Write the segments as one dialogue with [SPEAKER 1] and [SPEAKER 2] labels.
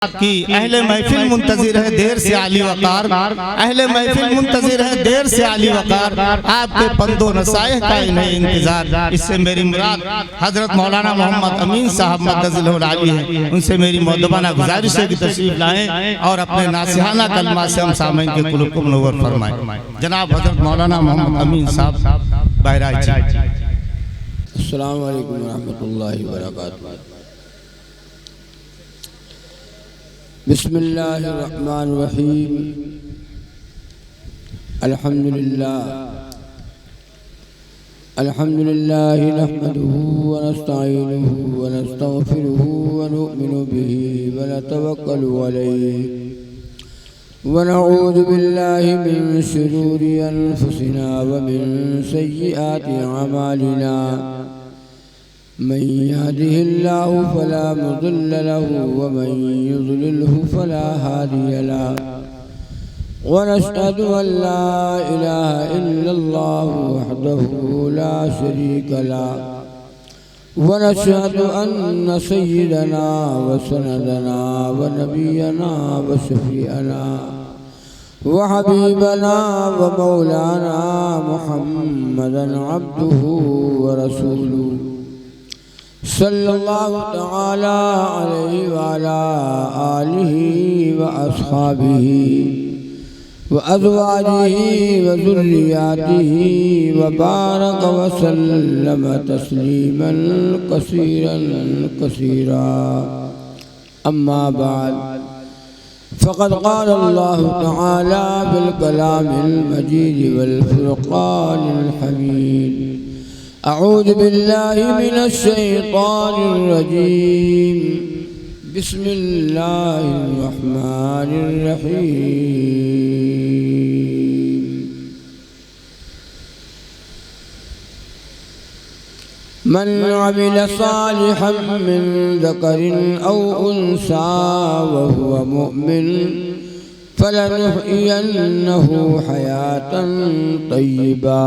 [SPEAKER 1] कि अहले महफिल मुंतजिर है देर से आली वकार, अहले महफिल मुंतजिर है देर से आली वकार, आपके पंदो नसाइह का इन्हें इंतजार। इससे मेरी मुराद हजरत मौलाना मोहम्मद अमीन साहब मद्दज़िलहुल आली है। उनसे मेरी मुअद्दबाना गुजारिश है कि तशरीफ लाएं और अपने नासिहाना कलमा से हम सामईन के कुलूब को मुनव्वर फरमाएं। जनाब हजरत मौलाना मोहम्मद अमीन साहब बहराइच।
[SPEAKER 2] अस्सलामु अलैकुम रहमतुल्लाहि व बरकातुहू। बिस्मिल्लाहिर्रहमानिर्रहीम। अल्हम्दुलिल्लाह नहमदुहु व नस्तईनुहु व नस्तगफिरुहु व नु'मिनु बिही व नतवक्कलु अलैहि व नऊज़ु बिल्लाहि मिन शुरूरि अनफुसिना व मिन सय्यिआति अमालिना। मन यहदिहिल्लाहु फला मुदिल्ल लहु व मन युद्लिलहु फला हादिय लहु। व नशहदु अन ला इलाहा इल्लल्लाहु वहदहु ला शरीक लहु व नशहदु अन्न सय्यिदना व सनदना व नबियना व शफीअना व हबीबना व मौलाना मुहम्मदन अब्दुहु व रसूलुहु सल्लल्लाहु तआला अलैहि व अला आलिहि व अस्हाबिहि व अज़वाजिहि व ज़ुर्रिय्यातिहि व बारक व सल्लम तस्लीमन कसीरन कसीरा। अम्मा बाद फ़क़द क़ाल अल्लाहु तआला फ़िल कलामिल मजीद वल फ़ुरक़ानिल हमीद। अऊज़ु बिल्लाहि मिनश शैतानिर रजीम। बिस्मिल्लाहिर रहमानिर रहीम। मन अमिल सालिहन मिन ज़करिन औ उन्सा व हुवा मुअमिन फलनुहयिन्नहु हयातन तय्यिबा।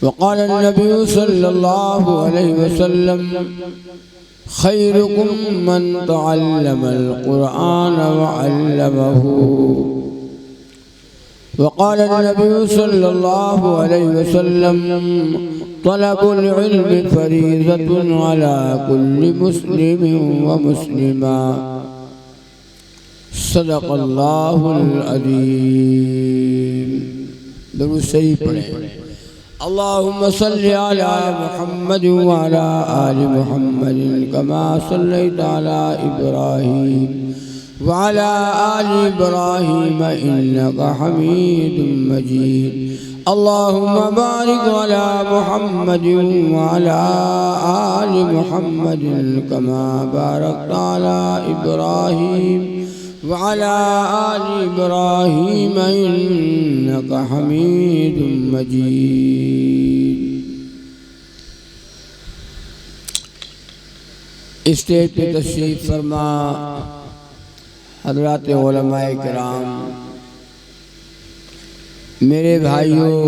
[SPEAKER 2] वक़ाल नबी सल्लल्लाहु अलैहि वसल्लम खैरुकुम मन तअल्लमल क़ुरआन व अल्लमहु। वक़ाल नबी सल्लल्लाहु अलैहि वसल्लम तलबुल इल्मि फ़रीज़तुन अला कुल्लि मुस्लिमिन व मुस्लिमा। सदक़ल्लाहुल अज़ीम। दुरूद शरीफ पढ़ें। अल्लाहुम्मा सल्लि अला मुहम्मद व अला आलि मुहम्मद कमा सल्लैता अला इब्राहीम व अला आलि इब्राहीम इन्नका हमीदुम मजीद। अल्लाहुम्मा बारिक अला मुहम्मद व अला आलि मुहम्मद कमा बारकता अला इब्राहीम व अला आलि इब्राहीम इन्नका हमीदुम मजीद। स्टेज पे तशरीफ फरमा हज़रात उलमाए किराम, मेरे भाइयों,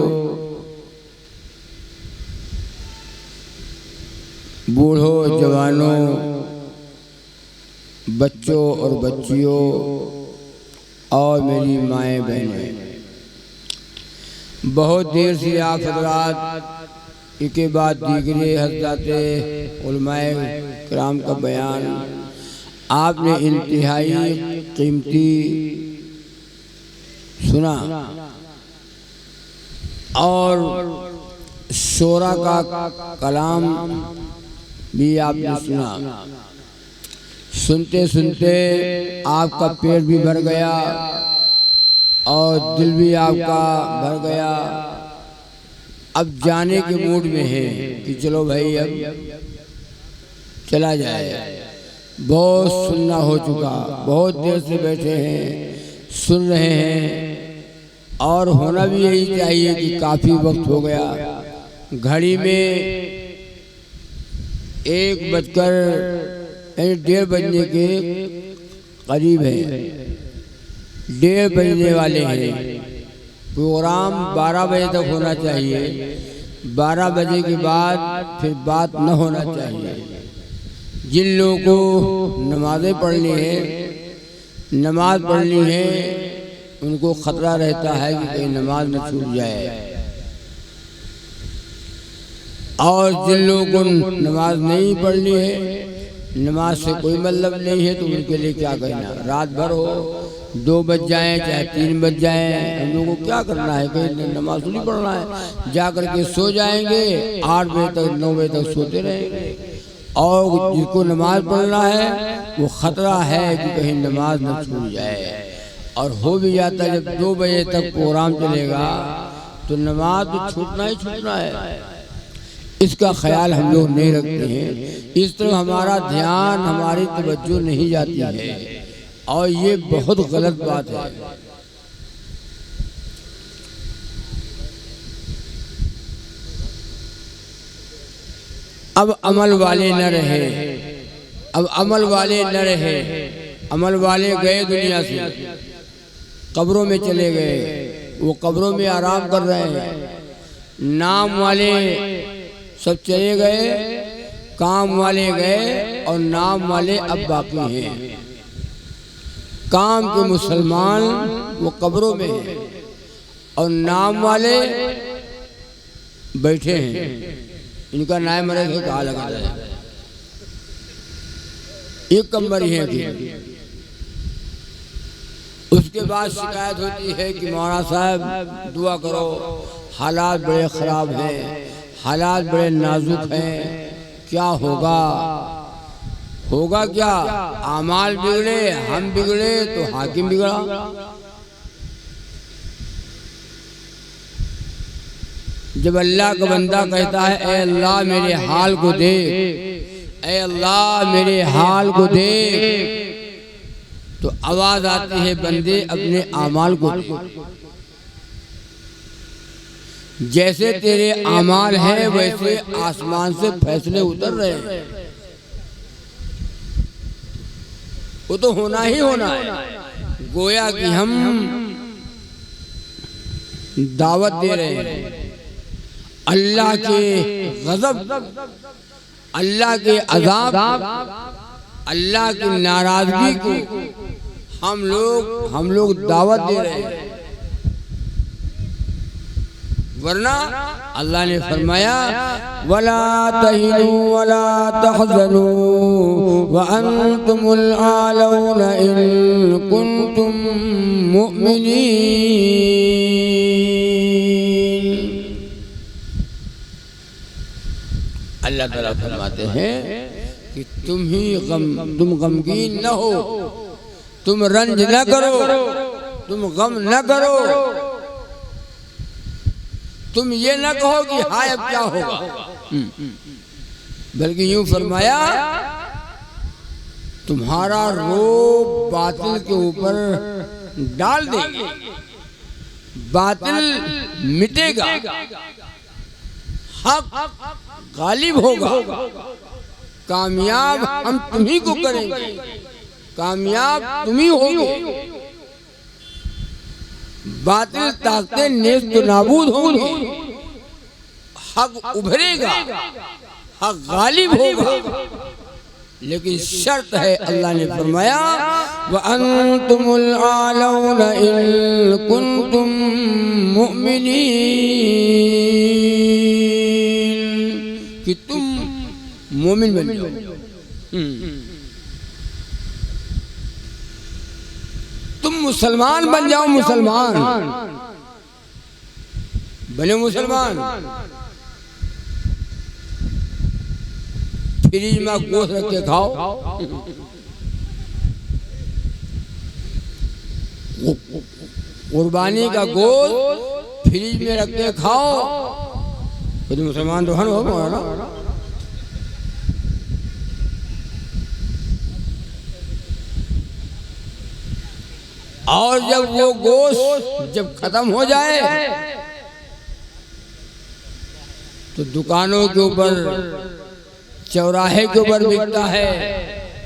[SPEAKER 2] बूढ़ों, जवानों, बच्चों और बच्चियों और मेरी माएँ बहनें, बहुत देर से आप हज़रात के बाद दीगरे हज़रात उलमाए किराम का बयान आपने इंतहाई कीमती सुना और शोरा का कलाम भी आपने सुना। सुनते सुनते आपका पेट भी भर गया और दिल भी आपका भर गया। अब जाने के मूड में है कि चलो भाई अब चला जाए। बहुत सुनना हो चुका, बहुत देर से बैठे हैं, सुन रहे हैं और होना भी यही चाहिए कि काफ़ी वक्त हो गया। घड़ी में 1:01 बजने के करीब है, 1:30 बजने वाले हैं। प्रोग्राम 12 बजे तक होना चाहिए, 12 बजे के बाद फिर बात न होना चाहिए। जिन लोगों को नमाज़ें पढ़नी है, नमाज पढ़नी है, उनको खतरा रहता है कि कहीं नमाज न छूट जाए। और जिन लोगों को नमाज नहीं पढ़नी है, नमाज से कोई मतलब नहीं है, तो उनके लिए क्या कहना। रात भर हो, 2 बज जाएं चाहे 3 बज जाएं, हम लोगों को क्या करना है, कहीं नमाज नहीं पढ़ना है, जा करके सो जाएंगे, 8 बजे तक 9 बजे तक सोते रहेंगे। और जिसको नमाज पढ़ना है वो खतरा है कि कहीं नमाज न छूट जाए। और हो भी जाता है, जब 2 बजे तक प्रोग्राम चलेगा तो नमाज तो छूटना ही छूटना है। इसका ख्याल हम लोग नहीं रखते हैं, इस तरह हमारा ध्यान, हमारी तवज्जो नहीं जाती है, और ये बहुत गलत बात है। अब अमल वाले न रहे, अब अमल वाले न रहे, अमल वाले गए दुनिया से, कब्रों में चले गए, वो कब्रों में आराम कर रहे हैं। नाम वाले सब चले गए, काम वाले गए, और नाम वाले अब बाकी हैं। काम के मुसलमान वो कब्रों में हैं, और नाम वाले बैठे हैं। इनका न्याय मरे से कहा लगा जाए, एक कमर ही है कि। उसके बाद शिकायत होती है कि मौलाना साहब दुआ करो, हालात बड़े ख़राब हैं, हालात बड़े नाजुक हैं, क्या होगा। होगा क्या, आमाल बिगड़े, हम बिगड़े तो हाकिम बिगड़ा। जब अल्लाह का बंदा कहता है ए अल्लाह मेरे हाल को देख, ए अल्लाह मेरे हाल को देख, तो आवाज आती है बंदे अपने आमाल को देख। जैसे तेरे आमाल हैं वैसे आसमान से फैसले उतर रहे हैं, वो तो होना ही होना है। गोया कि हम दावत दे रहे हैं अल्लाह के गज़ब, अल्लाह के अज़ाब, अल्लाह की नाराजगी को हम लोग दावत दे रहे हैं। वरना अल्लाह ने फरमाया वला तहिनु वला तहज़नु व अंतुमुल आलौना इन कुंतुम मुमिनीन। अल्लाह ताला फरमाते हैं कि तुम गमगीन न हो, तुम रंज न करो, तुम गम न करो, तुम ये न कहो कि हाय अब क्या होगा, बल्कि यूं फरमाया तुम्हारा रोब बातिल के ऊपर डाल देंगे, बातिल मिटेगा, हक गालिब होगा, कामयाब हम तुम्ही को करेंगे, कामयाब तुम्ही होगे, बातिल ताकतें नेस्त नाबूद होंगी, हक उभरेगा, हक गालिब होगा। लेकिन शर्त है, अल्लाह ने फरमाया व अंतुमुल आलौना इन कुंतुम मुमिनीन, कि तुम मोमिन बन जाओ, तुम मुसलमान बन जाओ, मुसलमान बने, मुसलमान। फ्रिज में गोश्त रख के खाओ, कुर्बानी का गोश्त फ्रिज में रख के खाओ, तो मुसलमान तो हो ना। और जब वो गोश्त जब खत्म हो जाए तो दुकानों के ऊपर, चौराहे के ऊपर बिकता है,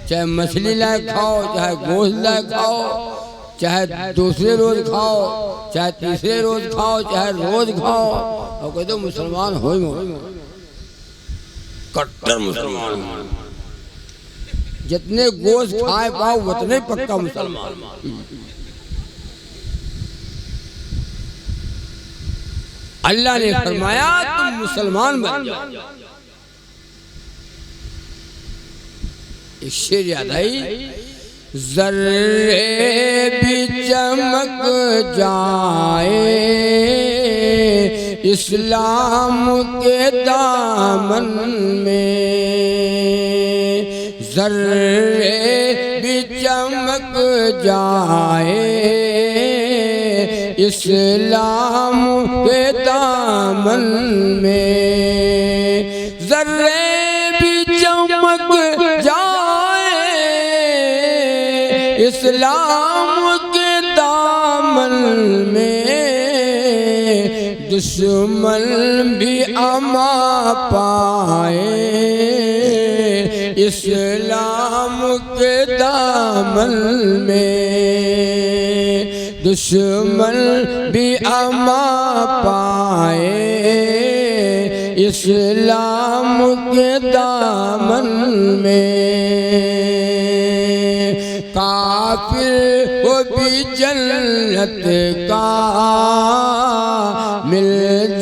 [SPEAKER 2] चाहे मछली लाए खाओ, चाहे गोश्त लाए खाओ, चाहे दूसरे रोज खाओ, चाहे तीसरे रोज खाओ, चाहे रोज खाओ, और कहते हो मुसलमान हो, कट्टर मुसलमान। जितने गोश्त खाए पाओ उतने पक्का मुसलमान। अल्लाह ने फरमाया तुम मुसलमान बन जाओ। एक शेर याद आई, जर्रे भी चमक जाए इस्लाम के दामन में, जर्रे भी चमक जाए इस्लाम के दामन में, जर्रे भी चमक जाए इस्लाम के दामन में, दुश्मन भी अमा पाए इस्लाम के दामन में, दुश्मन भी अमा पाए इस्लाम के दामन में, काफिर को भी जन्नत का मिल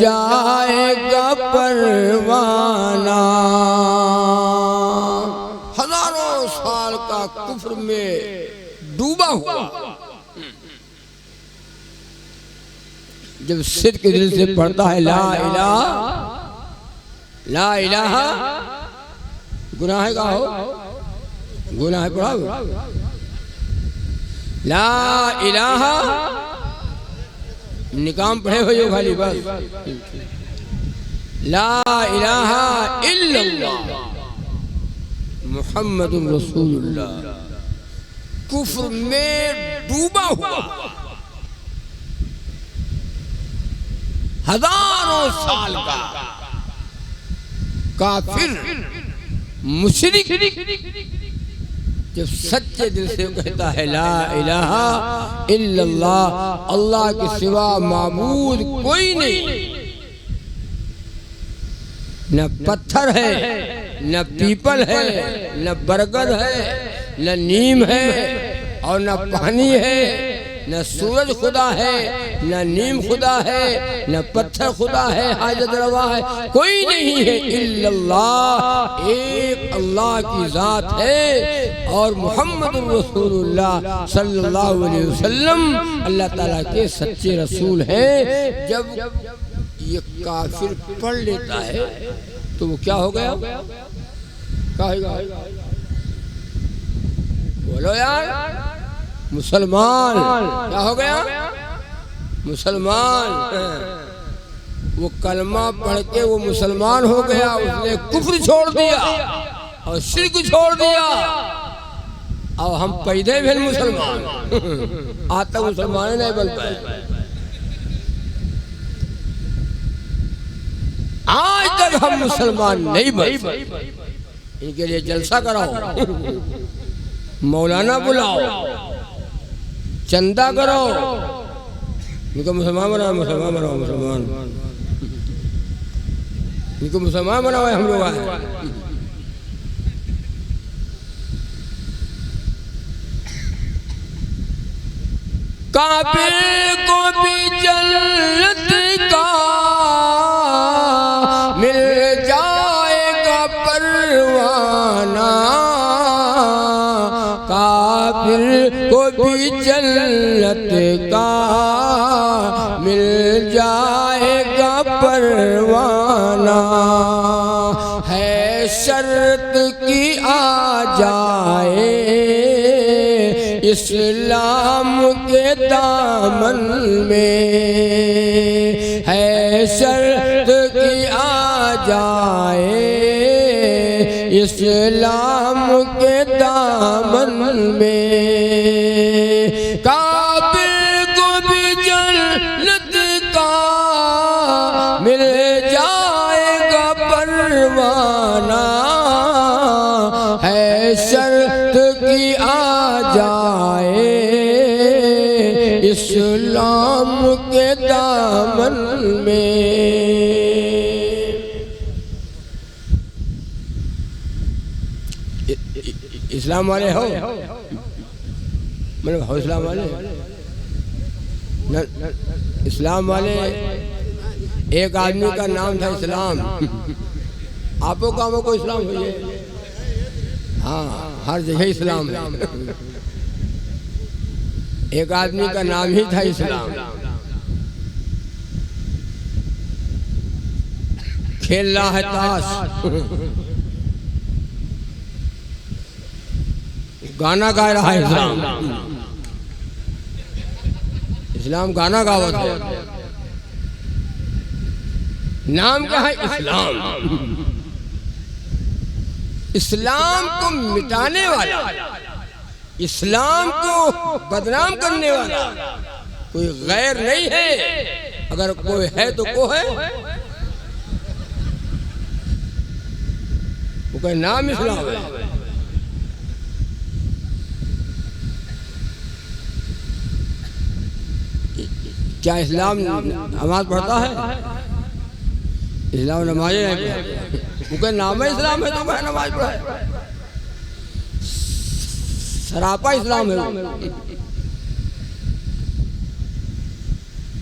[SPEAKER 2] जाएगा परवाना। हजारों साल का कुफ्र में डूबा हुआ जब सिर के दिल से पढ़ता है ला इलाहा, गुनाह का हो, गुनाह पढ़ा ला इलाहा, निकाम पढ़े हो खाली बस, ला इलाहा इल्लल्लाह मुहम्मदुर रसूलुल्लाह, कुफ्र में डूबा हुआ हजारों साल का काफिर मुशरिक जब सच्चे दिल से कहता है ला इलाहा इल्लल्लाह, अल्लाह के सिवा माबूद कोई नहीं, न पत्थर है, न पीपल है, न बरगद है, न नीम है और न पानी है, न सूरज खुदा है, न नीम खुदा है, न पत्थर खुदा है, हाजत रवा है, कोई नहीं है इल्लल्लाह, एक अल्लाह की जात है और मोहम्मद रसूलुल्लाह सल्लल्लाहु अलैहि वसल्लम अल्लाह ताला के सच्चे रसूल हैं। जब ये काफिर पढ़ लेता है तो वो क्या हो गया, कहेगा बोलो यार मुसलमान, क्या हो गया मुसलमान। वो कलमा पढ़ के वो मुसलमान हो गया, उसने कुफ्र छोड़ दिया और शिर्क छोड़ दिया और हम पैदे भी मुसलमान आज तक मुसलमान नहीं बन पाए, आज तक हम मुसलमान नहीं बन पाए। इनके लिए जलसा कराओ, मौलाना बुलाओ, चंदा करो, इनको मुसलमान बनाओ, मुसलमान बनाओ, मुसलमान इनको मुसलमान बनाओ, हम लोग आए। काफिर को भी जन्नत का मिल जाएगा परवाना, काफिर को भी जन्नत का मिल जाएगा परवाना, है शर्त की आ जाए इस्लाम के दामन में, है शर्त की आ जाए इस्लाम के दामन में, काफिर को भी जन्नत का मिल जाएगा परवाना, है शर्त की आ जाए इस्लाम के दामन में। इस्लाम वाले हो? मतलब हो इस्लाम वाले इस्लाम वाले। एक आदमी का नाम था इस्लाम। आपो कामों को इस्लाम हुई है। हाँ, हर जगह इस्लाम है। एक आदमी का नाम ही था इस्लाम। खेल रहा है ताश, गाना गा रहा है इस्लाम। इस्लाम गाना गावत है। नाम क्या है? इस्लाम। इस्लाम को मिटाने वाला, इस्लाम को बदनाम करने वाला कोई गैर नहीं है। अगर कोई है तो को है, वो का नाम इस्लाम है। क्या इस्लाम नमाज पढ़ता है? इस्लाम नमाज नहीं पढ़ता। वो का नाम है इस्लाम है तो क्या नमाज पढ़े? सरापा इस्लाम है।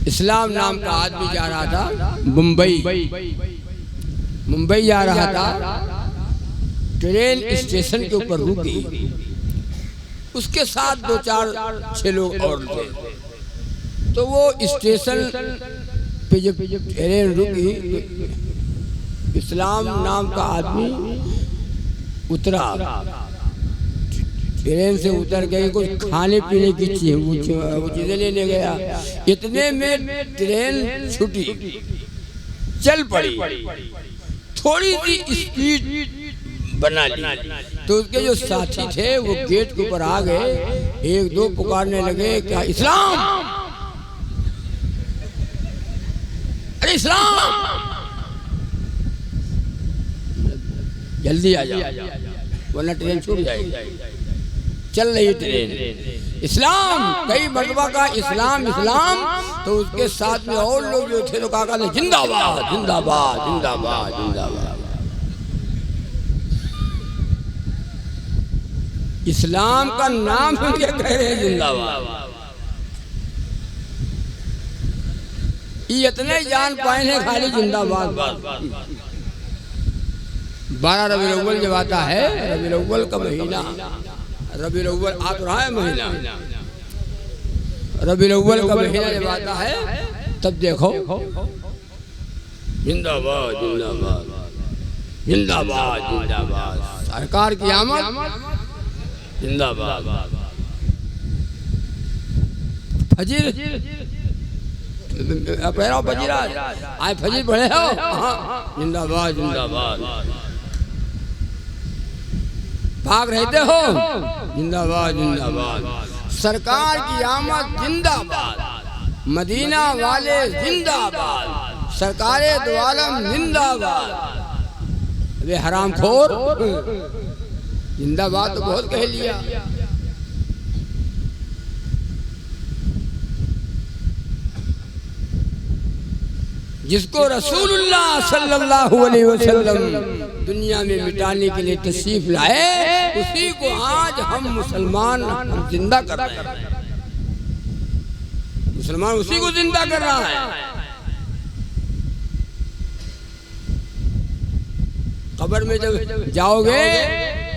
[SPEAKER 2] इस्लाम नाम का आदमी जा रहा था मुंबई जा रहा था। ट्रेन स्टेशन के ऊपर रुकी, उसके साथ 2-4-6 लोग और थे। तो वो स्टेशन पे जब ट्रेन रुकी, इस्लाम नाम का आदमी उतरा। ट्रेन से उतर गए, कुछ खाने पीने की वो चीजें लेने गया। इतने में ट्रेन छूटी, चल पड़ी। थोड़ी सी स्पीड बना ली तो उसके जो साथी थे वो गेट के ऊपर आ गए। 1-2 पुकारने लगे, क्या इस्लाम, अरे इस्लाम, जल्दी आ जाओ वरना ट्रेन छूट जाएगी। चल रही ट्रेन, इस्लाम कई मरतबा का इस्लाम इस्लाम। तो उसके साथ में और लोग जो थे तो कहा जिंदाबाद जिंदाबाद जिंदाबाद जिंदाबाद। इस्लाम का नाम सुन के कह रहे हैं जिंदाबाद। ये इतने जान पाए हैं खाली जिंदाबाद। 12 रबीउल अव्वल जब आता है, रबीउल अव्वल का महीना, रबीउल अव्वल आ तो रहा है महीना, रबीउल अव्वल का महीना जब आता है तब देखो जिंदाबाद जिंदाबाद जिंदाबाद जिंदाबाद, सरकार की आमद जिंदाबाद। फजीर पैराव फजीर आए फजीर पढ़े हो? जिंदाबाद जिंदाबाद। भाग रहते हो? जिंदाबाद जिंदाबाद। सरकार की आमद जिंदाबाद, मदीना वाले जिंदाबाद, सरकारे दो आलम जिंदाबाद। वे हरामखोर जिंदाबाद तो बहुत कह लिया। जिसको रसूलुल्लाह सल्लल्लाहु अलैहि वसल्लम दुनिया में मिटाने के लिए तशरीफ लाए, उसी को आज हम मुसलमान जिंदा कर रहे हैं। मुसलमान उसी को जिंदा कर रहा है। कब्र में जब जाओगे,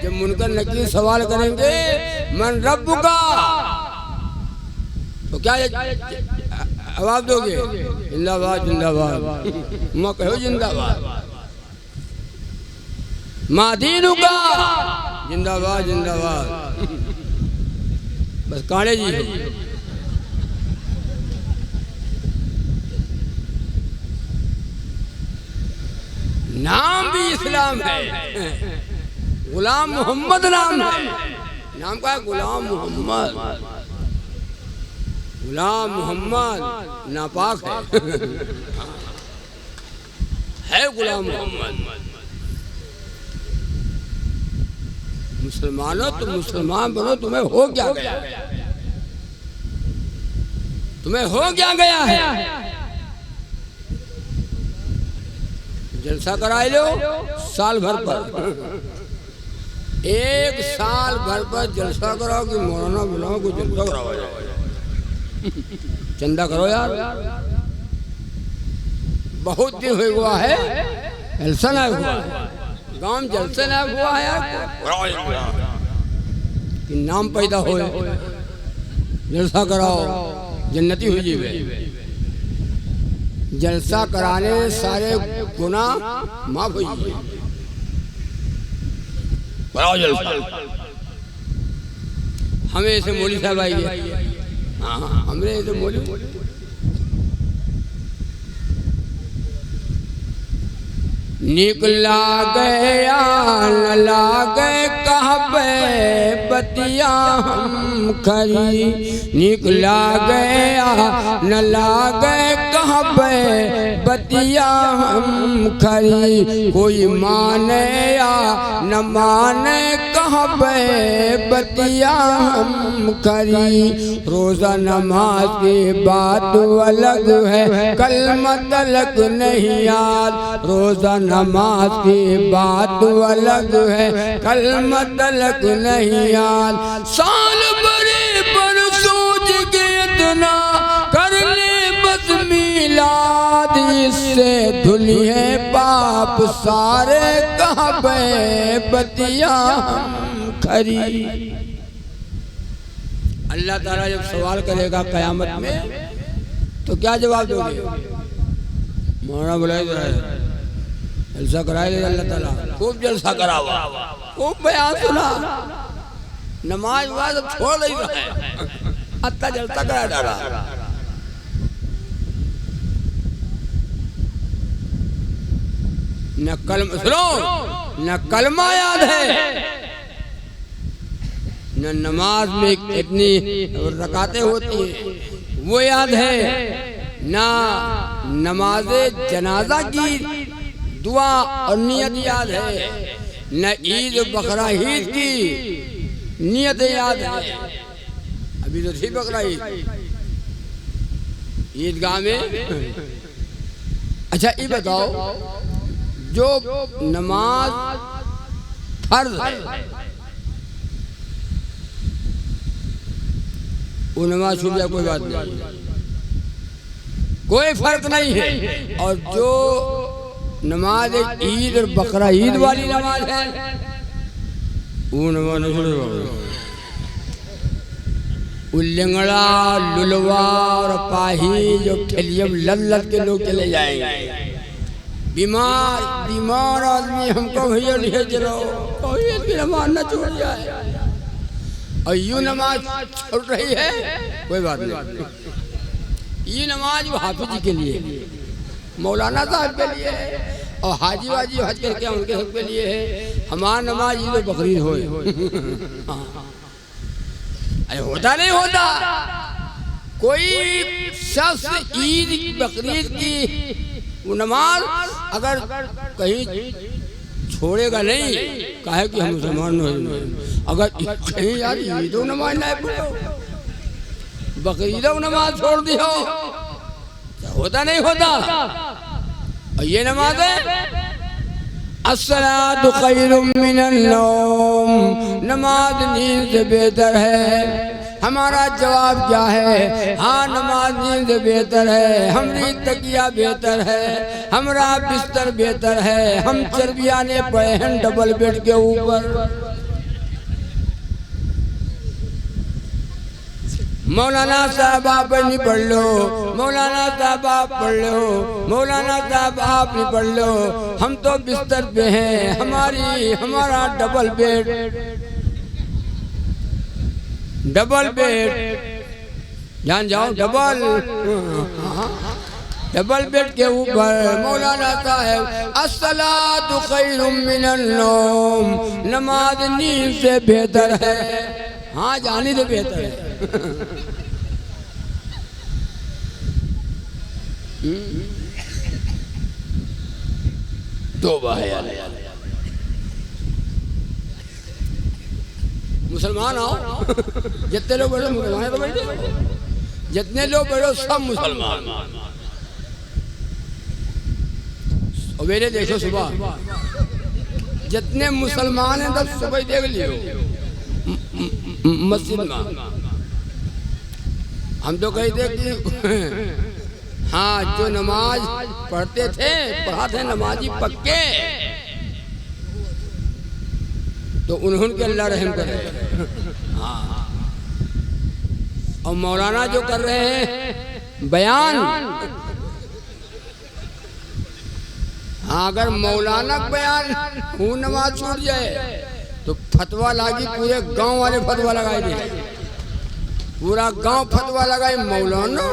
[SPEAKER 2] जब मुनकर नकीर सवाल करेंगे मन रब्बुका, तो क्या जवाब दोगे? जिंदाबाद जिंदाबाद। मैं कहो जिंदाबाद। माँ दीनुका, जिंदाबाद जिंदाबाद। बस काले जी नाम भी इस्लाम है। गुलाम मोहम्मद नाम है। नाम का है गुलाम मोहम्मद। गुलाम मोहम्मद नापाक है गुलाम मोहम्मद। मुसलमानों तो मुसलमान बनो, तुम्हें हो क्या गया? तुम्हें हो क्या गया है? जलसा कराए लो साल भर पर, एक साल भर पर जलसा कराओ कि मौलाना बुलाओ को जलसा कराओ, चंदा करो यार। बहुत दिन हुआ है जलसा ना हुआ, गांव में जलसा ना हुआ है यार, कि नाम पैदा हो, जलसा कराओ जन्नती हो जीवे। जलसा कराने सारे गुनाह माफ हो जाए। कराओ जलसा। हमें ऐसे मौली साहब आइए, हाँ हमने ऐसे मौली निकला गया न लागे कहबे बतिया हम खरी, निकला गया न लागे कहबे बतिया हम खरी, कोई माने या न माने कहबे बतिया हम खरी। रोजा नमाज की बात अलग है, कलमा तलक नहीं याद। रोजा नमाज की बात अलग है, कलमा तलक नहीं याद। साल बड़े पर सोच के इतना कर ले बस मिलाद, इससे धुलिए पाप सारे कहबे बतिया हम खरी। अल्लाह ताला जब सवाल करेगा कयामत में तो क्या जवाब दोगे? मौलाना बुलाए जलसा कराए अल्लाह ताला, खूब जलसा करावा, खूब बयान सुना, नमाज वाज छोड़ नहीं रहा है, अत्ता जलसा करा डाला। न कलमा सुनो, न कलमा याद है, न नमाज में इतनी रकातें होती हैं वो याद है, ना नमाज़े जनाजा की दुआ और नियत याद है, न ईद बकरा ईद की नियत याद है। अभी तो थी बकरा ईद ईदगाह में। अच्छा ये बताओ, जो नमाज फर्ज है वो नमाज छूट जाए कोई बात नहीं, कोई फर्क नहीं है। और जो नमाज ईद और बकरा ईद वाली नमाज है वो नमाज नहीं छूटेगा। उल्लंगड़ा लुलवा और पाही जो ठेलियम लल्लत के लोग चले जाएंगे। बीमार बीमार आदमी हमको भैया ले चलो, कोई नमाज न छूट जाए। और यूं नमाज छोड़ रही है कोई बात नहीं, ये नमाज वो हाफिज जी के लिए, मौलाना साहब के लिए है, और हाजी वाजी हज करके उनके सब के लिए है। हमारा नमाज ये तो बकरीद हो अरे होता नहीं होता। कोई शख्स ईद बकरीद की वो नमाज अगर कहीं छोड़ेगा नहीं, कहे कि हम मुसलमान नहीं, अगर कहीं यार ईदो नमाज ना पढ़ो, बकरीदो नमाज छोड़ दियो, होता नहीं होता। और ये नमाज है अस्सलातु खैरुम मिनन नौम, नमाज नींद से बेहतर है। हमारा जवाब क्या है? हाँ नमाज नींद से बेहतर है, हमारी तकिया बेहतर है, हमारा बिस्तर बेहतर है। हम चरबियाने पड़े हैं डबल बेड के ऊपर। मौलाना साहब आप नहीं पढ़ लो, मौलाना साहब आप पढ़ लो, मौलाना साहब आप नहीं पढ़ लो। हम तो बिस्तर पे हैं, हमारा डबल बेड, डबल बेड जान जाओ, डबल बेड के ऊपर। मौलाना साहब अस्सलातु खैरुम मिनन नौम, नमाज नींद से बेहतर है। हाँ जाने से बेहतर है। तौबा है यार। मुसलमान आओ, जितने लोग बैठो मुसलमान तो बैठे, जितने लोग बैठो सब मुसलमान। और मेरे देखो सुबह जितने मुसलमान हैं तब सुबह देख लियो मस्जिद में। हम तो कहते कि हाँ, जो नमाज पढ़ते थे पढ़ाते नमाजी पक्के, तो उन्होंने अल्लाह रहम करे। हाँ, और मौलाना जो कर रहे हैं बयान, हाँ, अगर मौलाना बयान वो नमाज छूट जाए तो फतवा लागी, पूरे गांव वाले फतवा लगाए थे, पूरा गांव फतवा लगाए। मौलाना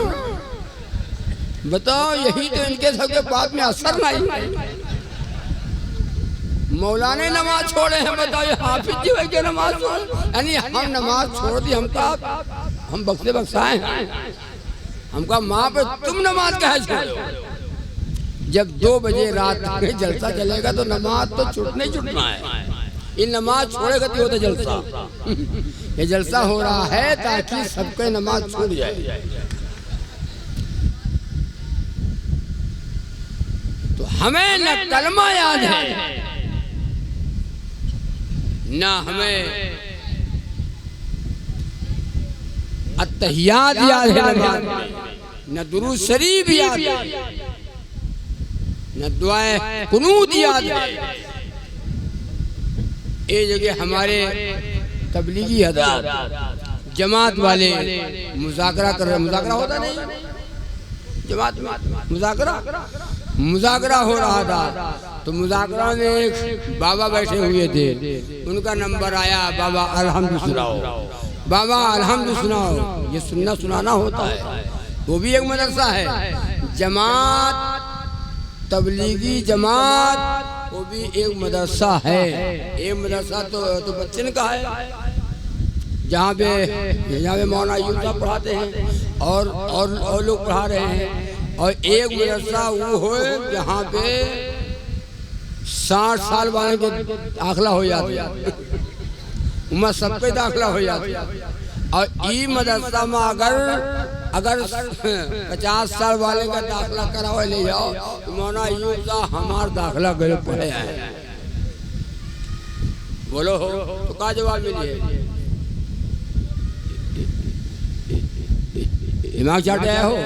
[SPEAKER 2] बताओ, यही तो इनके सबके बाद में असर नहीं। मौलाना नमाज छोड़े हैं, बताओ ये हाफिज जी वही नमाज छोड़े, यानी हम नमाज छोड़ दी। हम बख्शे बख्शाए हैं, हमका माँ पे तुम नमाज कहे छोड़ो। जब 2 बजे रात में जलसा चलेगा तो नमाज तो छूटना ही छूटना है। ये नमाज छोड़ेगा तो होता जलसा। ये जलसा हो रहा है ताकि सबके नमाज छूट जाए। तो हमें न कलमा याद है, न हमें अत्तहियात याद है नमाज में, न दुरूद शरीफ याद है, न दुआए कुनूत याद है। ये जगह हमारे तबलीगी हज़रात जमात वाले मुज़ाकरा कर रहे। मुज़ाकरा होता नहीं जमात में, मुज़ाकरा हो रहा था। तो मुज़ाकरा में एक बाबा बैठे हुए थे, उनका नंबर आया, बाबा अलहम्द सुनाओ, बाबा अलहम्द सुनाओ। ये सुनना सुनाना होता है, वो भी एक मदरसा है। जमात तबलीगी जमात वो भी एक मदरसा है। एक मदरसा तो बच्चन का है, जहाँ पे मौलाना यूसुफ साहब पढ़ाते हैं और लोग पढ़ा रहे हैं। और एक मदरसा वो हो जहाँ पे 60 साल वाले के दाखिला हो जाती है, उम्र सबके दाखिला हो जाती है। और ई मदरसा में अगर 50 साल वाले का दाखिला करावा ले जाओ तो मौलाना यूसुफ साहब हमारा दाखिला गए पढ़े हैं। बोलो हो तो क्या जवाब मिलिए? दिमाग चाटे आया हो?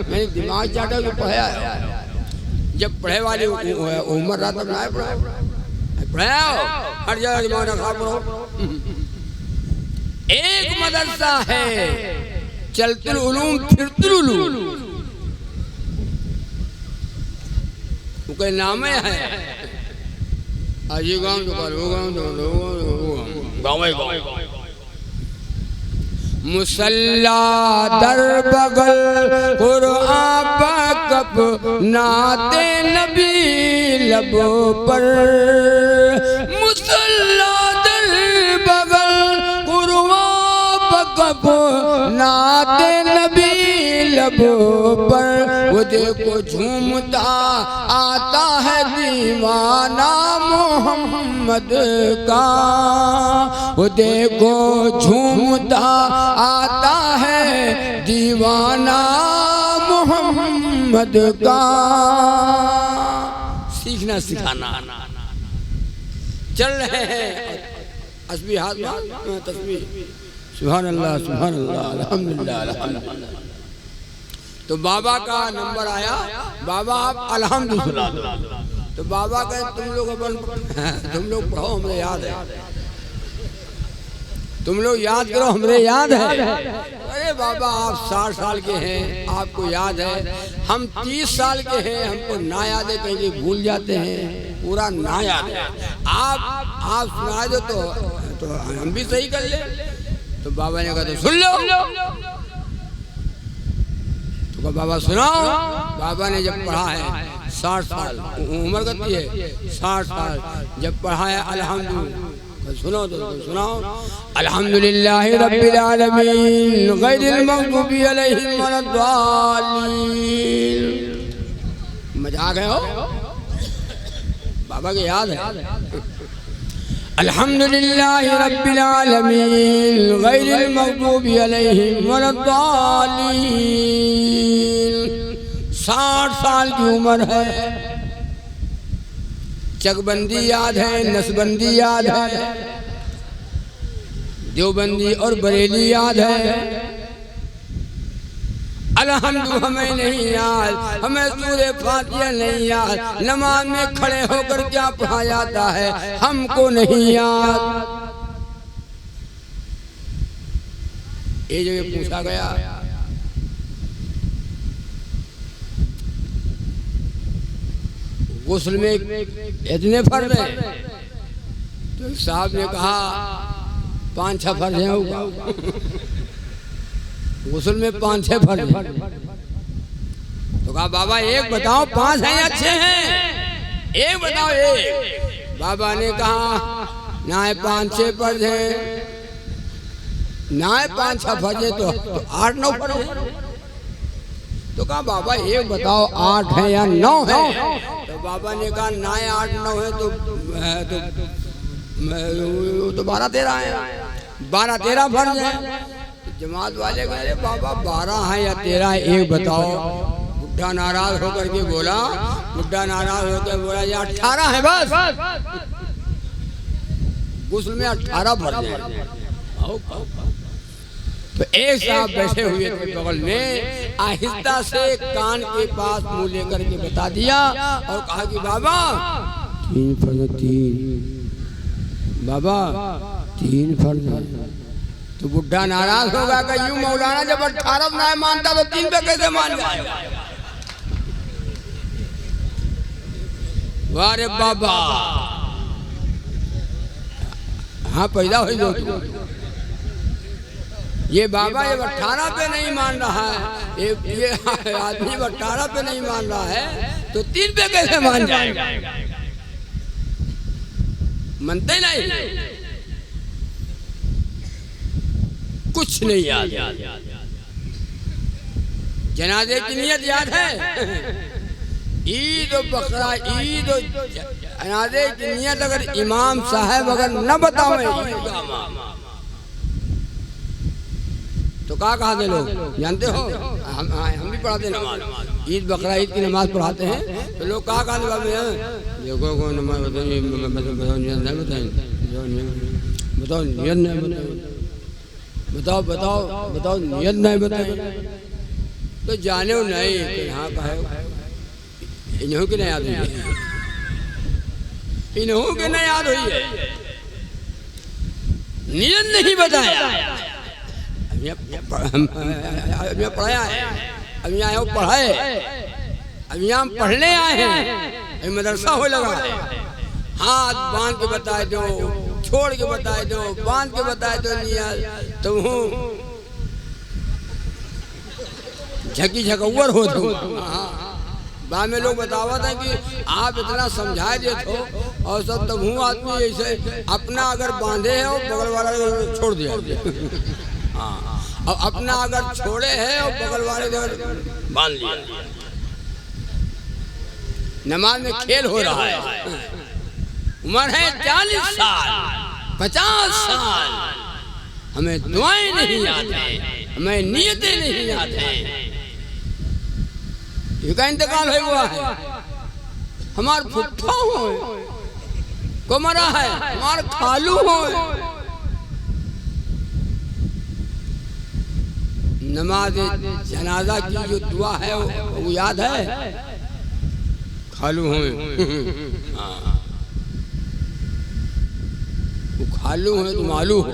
[SPEAKER 2] नहीं, दिमाग चाटे तो पढ़ाया है। जब पढ़े वाली उम्र रहा तब ना पढ़ाया हो, हर जगह दिमाग रखा पढ़ो। एक मदरसा है चलतुल उलूम फिरतुल उलूम, उसका नाम है। आज ये गाँव जो कर, वो गाँव जो गाँव मुसल्ला दर बगल कुरआन पकप नाते नबी लब पर। मुसल्ला दर बगल कुरआन पकप नाते नबी लब पर। वो देखो झूमता आता है दीवाना मोहम्मद का, वो देखो झूमता आता है दीवाना मोहम्मद का। सीखना सिखाना चल रहे हैं। अस्बी हाथ में तस्बीह, सुभान अल्लाह सुभान अल्लाह अल्हम्दुलिल्लाह अल्हम्दुलिल्लाह। तो बाबा का नंबर आया, बाबा आप अलहम्द सुना दो। तो बाबा कहे तुम लोग पढ़ो, हमें याद है, तुम लोग याद करो, हमें याद है। अरे बाबा आप 60 साल के हैं, आपको याद है, हम 30 साल के हैं, हमको ना याद है, कहीं भूल जाते हैं, पूरा ना याद है। आप सुना दो तो हम भी सही कर ले। तो बाबा ने कहा तो सुन लो। तो बाबा सुनाओ। बाबा ने जब पढ़ा है 60 साल उम्र करती है, 60 साल जब पढ़ा है अल्हम्दुलिल्लाह, सुनो तो सुनाओ। अल्हम्दुलिल्लाहि रब्बिल आलमीन गैरिल मग़दूबि अलैहिम वलद्दालीन। मजाक है हो? बाबा के याद है। अल्हम्दुलिल्लाहि रब्बिल आलमीन गैरिल मग़दूबि अलैहिम वलद्दालीन। 60 साल की उम्र है। चकबंदी याद है, नसबंदी याद है, देवबंदी और बरेली याद है। अलहम्दु हमें नहीं याद, हमें सूरे फातिहा नहीं याद, नमाज में खड़े होकर क्या पढ़ा जाता है हमको नहीं याद। ये जो पूछा गया गुस्ल में इतने फर्ज हैं, तो साहब ने कहा 5-6 फर्ज हैं होगा। गुस्ल में 5-6 फर्ज हैं। तो कहा बाबा एक बताओ, 5 हैं अच्छे हैं, एक बताओ एक। बाबा ने कहा ना 5-6 फर्ज हैं, ना 5-6 फर्ज है तो 8-9 फर्ज है। तो कहा बाबा एक बताओ 8 है या 9 है। तो बाबा ने कहा ना 8-9 है तो 12-13 है, 12-13 फर्ज है। जमात वाले कहे बाबा 12 है या 13 है एक बताओ। बुढ़ा नाराज होकर के बोला, बुढ़ा नाराज होकर बोला ये 18 है बस। गुस्ल में 18 फर्ज है। तो एक साहब बैठे हुए थे बगल में, आहिस्ता से कान के पास मुंह लेकर के बता दिया और कहा कि बाबा 3 फर्ज, 3 बाबा 3 फर्ज है। तो बुढ़ा नाराज होगा कि यूं मौलाना जब 18 ना मानता तो 3 पे कैसे मान जाएगा। वारे बाबा हाँ पैदा हो जो ये बाबा जब 18 पे नहीं मान रहा है, ये आदमी 18 पे नहीं मान रहा है तो 3 पे कैसे मान जाएगा। मनते नहीं, कुछ नहीं याद। जनाजे की नियत याद है, ईद और बकरा ईद और जनाजे की नियत अगर इमाम साहब अगर न बताओ तो कहा दे लोग जानते हो, हम भी पढ़ाते नमाज, ईद बकरा ईद की नमाज पढ़ाते हैं तो लोग कहा देखो को नमाज बताओ नियत नहीं बताओ नियत नहीं बताओ बताओ बताओ नियत नहीं बताए तो जाने नहीं कि यहाँ का है इन्हों की नहीं याद हुई है, इन्हों की नहीं याद हुई है, नियत नहीं बताया। पढ़ाया है, अब यहाँ पढ़ाए, अब यहाँ पढ़ने आए हैं, मदरसा हो लगा है। हाथ बांध के बताए दो, छोड़ के बताए दो, बांध के बताए दो नियत तो हूँ झकी झकौर हो तुम। बाद में लोग बतावा था कि आप इतना समझाए देते हो और सब तब हूँ आदमी ऐसे अपना अगर बांधे है और बगल वाला छोड़ दिया। हाँ और अपना अगर छोड़े है और बगल वाले बांध लिया। नमाज में खेल हो रहा है, उम्र है 40 साल 50 साल, हमें दुआएं नहीं याद है, हमें नियतें नहीं याद है। इनका इंतकाल हुआ है, हमार फुफ्फा हो को मरा है, हमार खालू हो। नमाज जनाजा की जो दुआ है वो याद है, खालू हो वो खालू है तो मालू हो।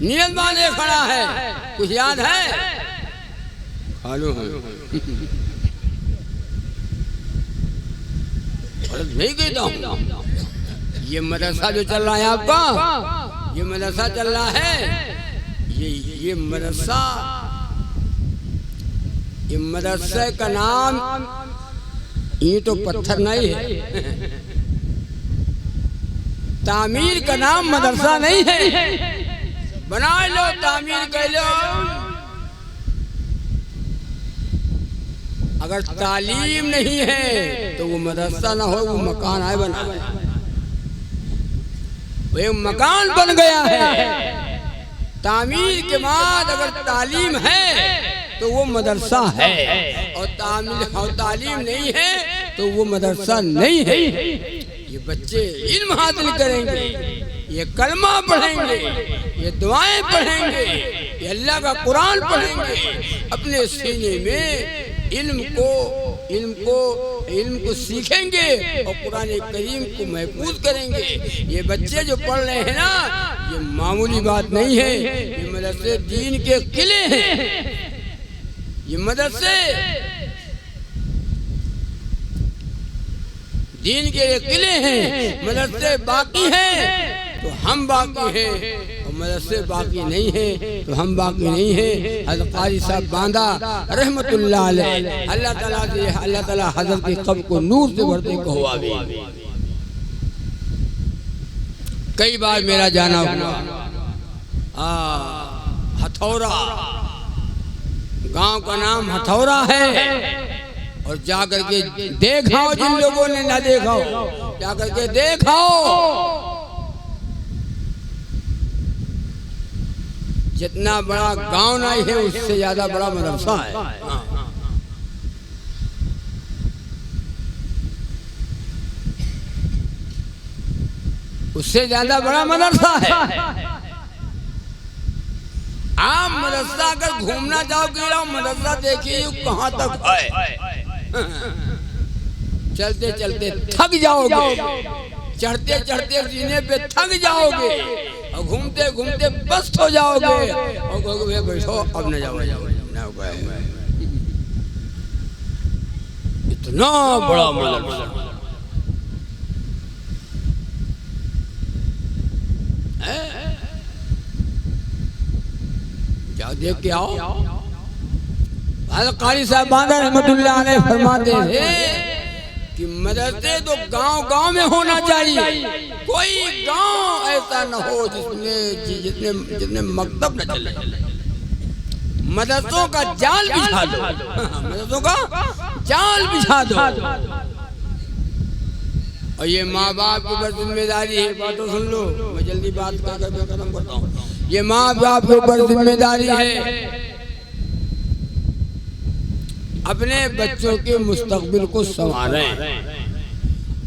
[SPEAKER 2] नियत बांधे खड़ा है, कुछ याद है, खालू है। नहीं कहता हूँ ये मदरसा जो चल रहा है आपका, ये मदरसा चल रहा है, ये मदरसे का नाम ईंट तो पत्थर नहीं है, तामीर का नाम मदरसा नहीं है। बना लो, तामीर कर लो। अगर तालीम नहीं है तो वो मदरसा ना हो, वो मकान है बना, वो मकान बन गया है। तामीर के बाद अगर तालीम है तो वो मदरसा है, और तालीम नहीं है तो वो मदरसा नहीं है। ये बच्चे इल्म हासिल करेंगे, ये कलमा पढ़ेंगे, ये दुआएं पढ़ेंगे, ये अल्लाह का कुरान पढ़ेंगे, अपने सीने में इल्म को सीखेंगे और कुरान करीम को महफूज करेंगे। ये बच्चे जो पढ़ रहे हैं ना, ये मामूली बात नहीं है। ये मदरसे दीन के किले हैं। ये मदरसे दीन के किले हैं। मदरसे बाकी हैं तो हम बाकी हैं, और मदरसे बाकी नहीं हैं तो हम बाकी नहीं हैं। हज़रत क़ारी साहब बांदा रहमतुल्लाह अलैह, अल्लाह ताला से अल्लाह ताला हज़रत की क़ब्र को नूर से भरते को हुआ। कई बार मेरा जाना हुआ हथौरा, गांव का नाम हथौरा है। और जाकर के देखाओ, जिन लोगों ने ना देखा हो जाकर के देखाओ। जितना बड़ा गांव नहीं है उससे ज्यादा बड़ा मदरसा है। उससे ज्यादा बड़ा मदरसा है। आप मदरसा अगर घूमना चाहोगे, मदरसा देखिए कहाँ तक है। चलते चलते थक जाओगे, चढ़ते चढ़ते जीने पे थक जाओगे, और घूमते घूमते पस्त हो जाओगे और कहोगे बैठो अब न जाओ। इतना बड़ा मदरसा क्या देख के आओ। क़ारी साहब बांदा रहमतुल्लाह अलैह फरमाते थे कि मदरसे तो गांव गांव में होना चाहिए। कोई गांव ऐसा न हो जितने मकतब न चले। मदरसों का जाल बिछा दो, मदरसों का जाल बिछा दो। और ये माँ बाप की ऊपर जिम्मेदारी है। बातों सुन लो, मैं जल्दी बात कर खत्म करता हूँ। ये माँ बाप के ऊपर जिम्मेदारी है अपने बच्चों के मुस्तकबिल को संवारें।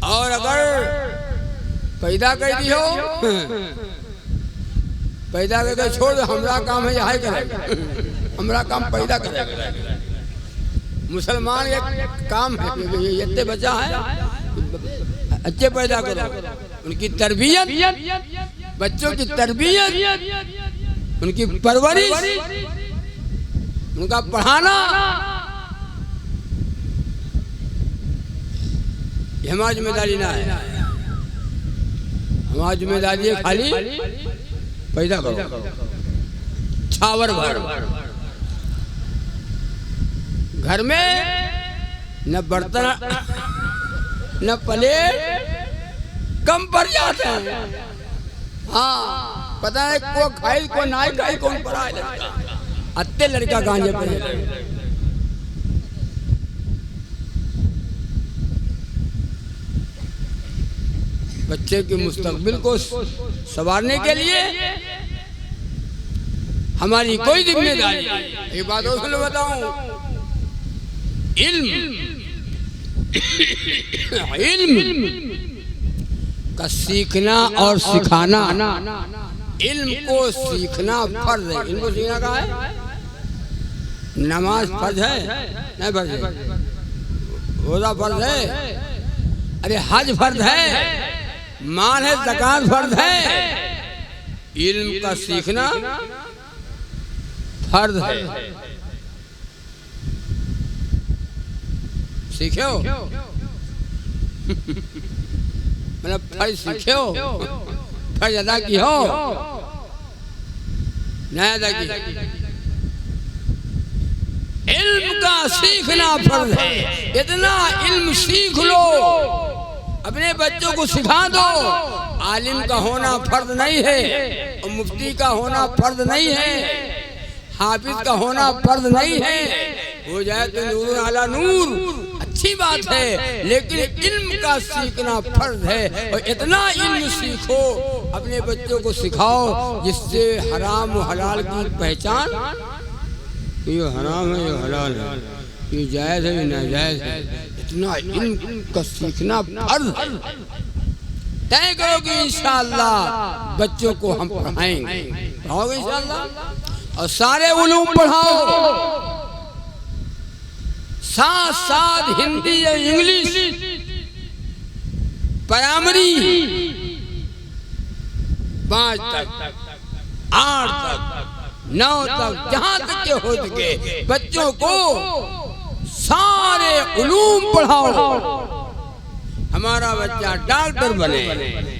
[SPEAKER 2] और अगर पैदा कर दी हो, पैदा करके छोड़ दो, हमारा काम है यही करेगा, हमारा काम पैदा करेगा। मुसलमान एक काम है, ये इतने बच्चा है, अच्छे पैदा करो। उनकी तरबियत, बच्चों की तरबियत, उनकी परवरिश, उनका पढ़ाना, ये हमारी जिम्मेदारी ना है। हमारी जिम्मेदारी है खाली पैदा करो, छावर भर। घर में न बर्तन न प्लेट कम पड़ जाते हैं। हाँ, पता है को खाई को ना खाई, कौन पड़ा है लड़का, अत्ते लड़का गांजे पे। बच्चे के मुस्तकबिल को संवारने के लिए हमारी कोई जिम्मेदारी। एक बात और सुनो बताऊं, इल्म का सीखना और सिखाना, इल्म को सीखना फर्ज है। इल्म को सीखना का है, नमाज फर्ज है, नहीं फर्ज है, रोजा फर्ज है, अरे हज फर्ज है, माल है, ज़कात फर्ज है। इल्म का सीखना फर्ज है। सीखे हो मतलब फर्ज सीखे हो, फर्ज अदा की हो, नहीं अदा की। इल्म का सीखना फर्ज है। इतना इल्म सीख लो, अपने बच्चों को सिखा दो। आलिम का होना फर्ज नहीं है, और मुफ्ती का होना फर्ज नहीं है, हाफिज का होना फर्ज नहीं है। हो जाए तो नूर अला नूर, अच्छी बात है, लेकिन इल्म का सीखना फर्ज है। और इतना इल्म सीखो, अपने बच्चों को सिखाओ, जिससे हराम और हलाल की पहचान, ये हराम है, ये हलाल है, ये जायज़ है, ये नाजायज़ है, इतना इल्म का सीखना फर्ज है। तय करो कि इंशाअल्लाह बच्चों को हम पढ़ाएंगे, पढ़ाओगे इंशाअल्लाह, और सारे उलूम पढ़ाओ, साथ साथ हिंदी या इंग्लिश, प्राइमरी 5 तक, 8 तक, 9 तक, जहां तक के हो सके बच्चों को सारे उलूम पढ़ाओ। हमारा बच्चा डॉक्टर बने,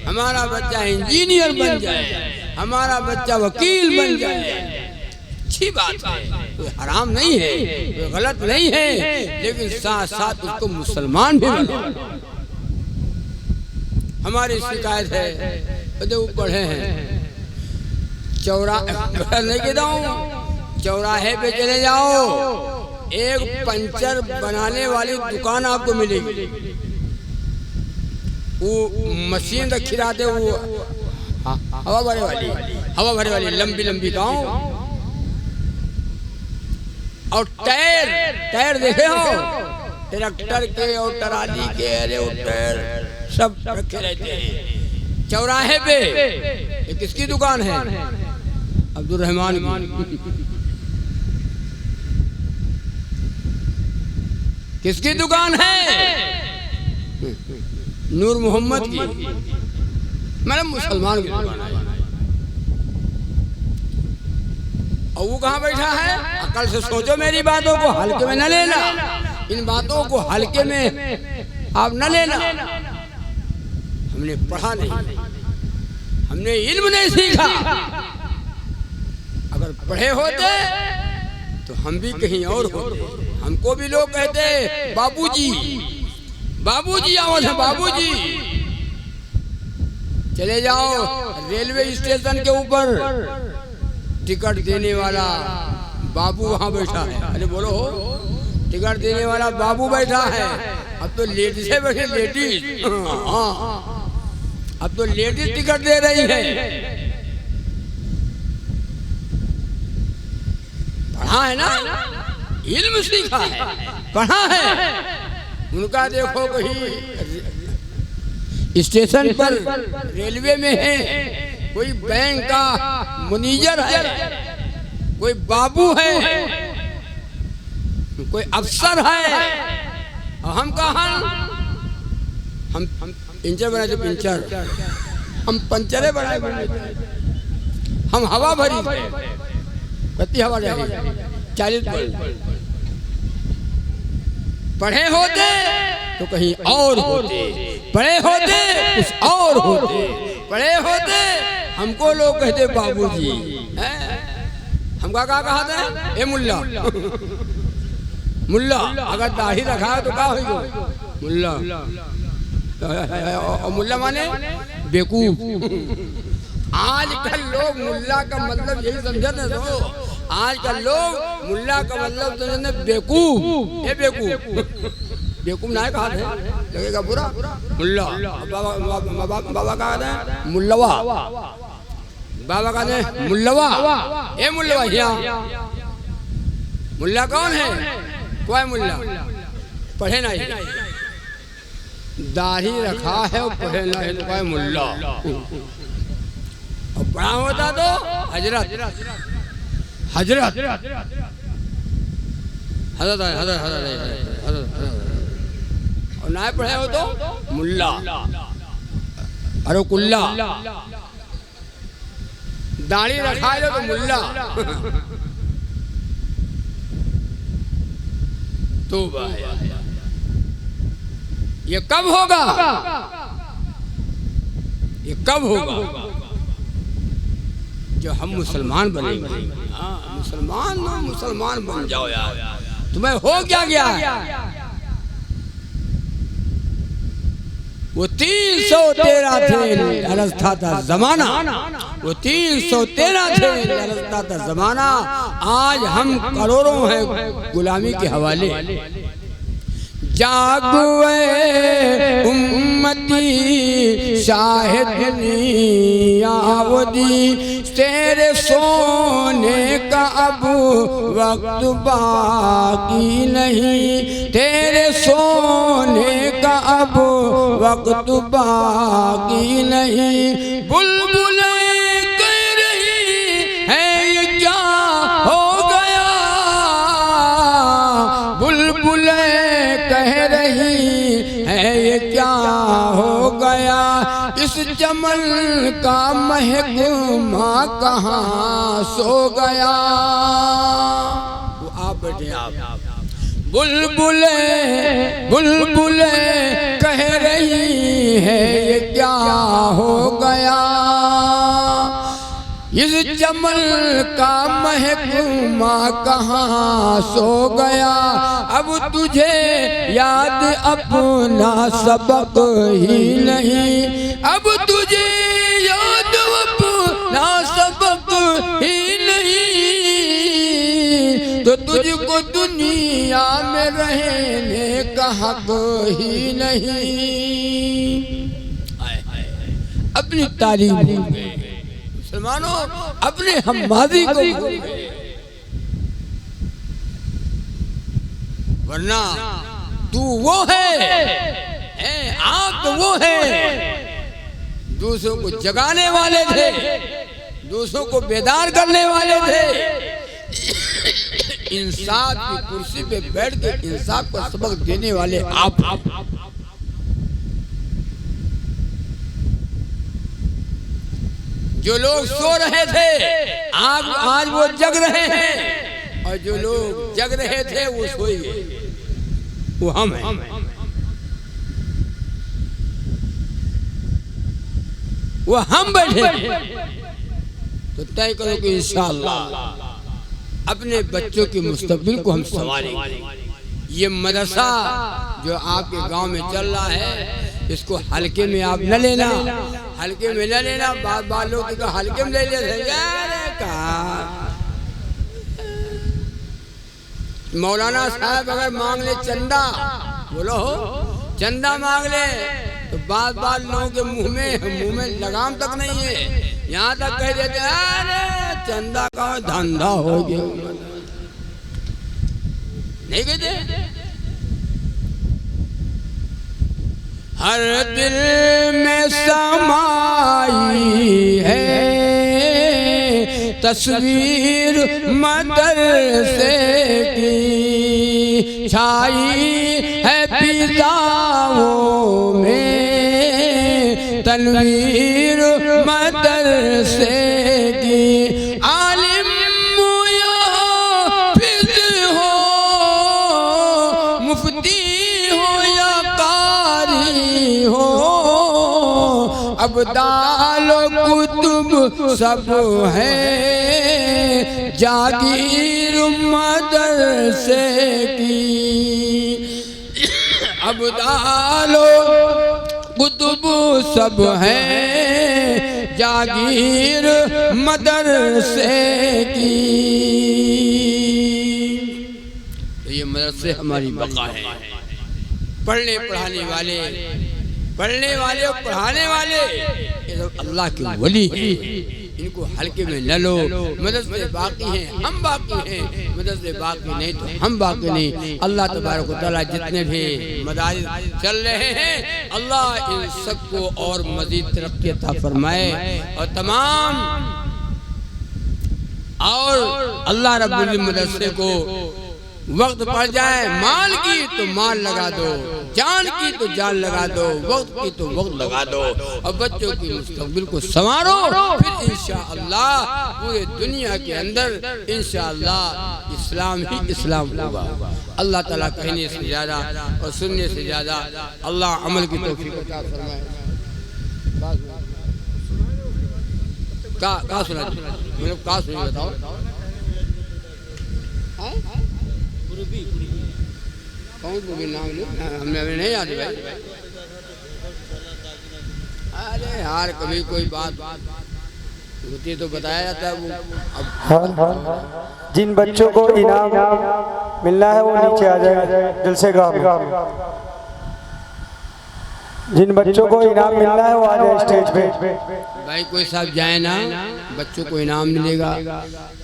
[SPEAKER 2] हमारा बच्चा इंजीनियर बन जाए, हमारा बच्चा वकील बन जाए, अच्छी बात है, कोई हराम नहीं है, कोई गलत नहीं है, लेकिन साथ साथ उसको मुसलमान भी बनाओ। हमारी शिकायत है, वो पढ़े हैं, नहीं कहता हूँ, चौराहे पे चले जाओ, एक पंचर बनाने वाली दुकान आपको मिलेगी, वो मशीन रखी रहते, वो हवा भरे वाली लंबी लंबी गाँव, और टायर देखे हो ट्रैक्टर के और ट्राली के, अरे वो टायर सब रखे रहते हैं चौराहे पे। ये किसकी दुकान है? अब्दुल रहमान की। किसकी दुकान है? नूर मोहम्मद की, मतलब मुसलमान की दुकान है। और वो कहाँ बैठा है? अकल से सोचो, मेरी बातों को हल्के में न लेना, इन बातों को हल्के में आप न लेना। हमने पढ़ा नहीं, हमने इल्म नहीं सीखा। अगर पढ़े होते तो हम भी कहीं और होते। हमको भी लोग कहते बाबूजी, बाबूजी आवाज है, बाबूजी। चले जाओ रेलवे स्टेशन के ऊपर, टिकट देने वाला बाबू वहां बैठा है। अरे बोलो, टिकट देने वाला बाबू बैठा है। अब तो लेडीज है बैठे, लेडीज। हाँ, अब तो लेडीज टिकट दे रही है। पढ़ा है ना, इल्म सीखा है, पढ़ा है। उनका देखो कहीं स्टेशन पर, रेलवे में है, कोई बैंक का मैनेजर है, कोई बाबू है, कोई अफसर है। और हम कहाँ, हम पिंचर बनाए थे, पिंचर, हम पंचरे बनाए, हम हवा भरी, कितनी हवा जाएगी, 40 पर। पढ़े होते तो कहीं और होते, पढ़े होते कुछ और होते, पढ़े होते हमको लोग कहते बाबूजी। हमका क्या कहा था? ए मुल्ला, मुल्ला। अगर दाढ़ी रखा है तो क्या होगा? मुल्ला। और मुल्ला माने बेवकूफ। आजकल लोग मुल्ला का मतलब यही समझते हो। आजकल लोग मुल्ला का मतलब समझते बेवकूफ। ये बेवकूफ, बेवकूफ ना कहा था, लगेगा बुरा। मुल्ला, बाबा कहा था मुल्लवा, बाबा कहा था मुल्लवा। ए मुल्लवा, यहाँ मुल्ला कौन है? कोई मुल्ला पढ़े नहीं, दाढ़ी रखा है और पढ़े नहीं तो कोई मुल्ला। और पढ़ा होता तो हजरत, हजरत, हजरत, हजरत। और ना पढ़े हो तो मुल्ला, अरे कुल्ला। दाढ़ी रखा लो तो मुल्ला। तो ये कब होगा? ये कब होगा? जो हम मुसलमान बनेंगे। मुसलमान बन जाओ यार। तुम्हें हो क्या गया? वो 313 थे अरस्ता था जमाना, वो 313 थे अरस्ता था जमाना। आज हम करोड़ों हैं गुलामी के हवाले। जागवे उम्मती शाहिद आवदी तेरे सोने का अब वक्त बाकी नहीं, तेरे सोने का अब वक्त बाकी नहीं। बुलबुलें कह रही है ये क्या हो गया, बुलबुलें कह रही है ये क्या हो गया, इस चमन का महकमा कहाँ सो गया। वो आप बैठे आप। बुलबुलें बुलबुलें कह रही है ये क्या हो गया, इस चमन का महकमा कहाँ सो गया। अब तुझे याद अपना सबक ही नहीं, अब तुझे याद अपना सबक ही नहीं, तो तुझको दुनिया में रहने का हक ही नहीं। अपनी तारीफ भूल गए मुसलमानों, अपने हम माजी को भूल गए, वरना तू वो है आप तो वो है, दूसरों को जगाने वाले थे, दूसरों को बेदार करने वाले थे। इंसाफ की कुर्सी पे बैठ के इंसाफ का सबक देने वाले आप। जो लोग सो रहे थे आज वो जग रहे हैं, और जो लोग जग रहे थे वो सोए गए, वो हम हैं। वो हम बैठे, तो तय करो कि इंशाअल्लाह अपने बच्चों के मुस्तकबिल को हम संवारेंगे। ये मदरसा जो आपके गांव में चल रहा है, इसको हल्के में आप न लेना, हल्के में न लेना। बार लोग तो हल्के में ले लेते। मौलाना साहब अगर मांग ले चंदा, बोलो चंदा मांग ले, तो बार लोगों के मुंह में लगाम तक नहीं है, यहाँ तक कह देते अरे चंदा का धंधा हो गया, नहीं कहते। हर दिल में समाई है तस्वीर मदरसे की, छाई है फिजाओं में तनवीर मदरसे की। आलिम या फिज हो, मुफ्ती हो या कारी हो, अब्दाल कुतुब सब है जागीर मदरसे की। अब्दाल कुतुब सब है जागीर मदरसे की। तो ये मदरसे हमारी बका है। पढ़ने पढ़ाने वाले और पढ़ाने वाले ये सब अल्लाह के वली हैं, इनको हल्के में न लो। मदरसे बाकी हैं, हम बाकी हैं, मदरसे बाकी नहीं तो हम बाकी नहीं। अल्लाह तबारक व तआला जितने भी मदारिस चल रहे हैं, अल्लाह इन सबको और मजीद तरक्की अता फरमाए, और तमाम और अल्लाह रब्बुल इज़्ज़त मदरसे को वक्त पड़ जाए माल की तो माल लगा दो, जान की तो जान लगा दो, वक्त की तो वक्त लगा दो, और बच्चों की मुस्तकबिल को संवारो। फिर इंशाअल्लाह पूरे दुनिया के अंदर इंशाअल्लाह इस्लाम ही इस्लाम होगा। अल्लाह ताला कहने से ज़्यादा और सुनने से ज़्यादा अल्लाह अमल की तौफीक अता फरमाए। का सुना मतलब का सुनी बताओ। कौन को भी नाम हमने अभी नहीं याद भाई। अरे यार कभी कोई बात होती तो बताया जाता है। वो
[SPEAKER 3] हाँ, जिन बच्चों को इनाम मिलना है वो नीचे आ जाए जलसे गाह में। जिन बच्चों को इनाम मिलना है वो आ जाए स्टेज पे।
[SPEAKER 2] भाई कोई साहब जाए ना, बच्चों को इनाम मिलेगा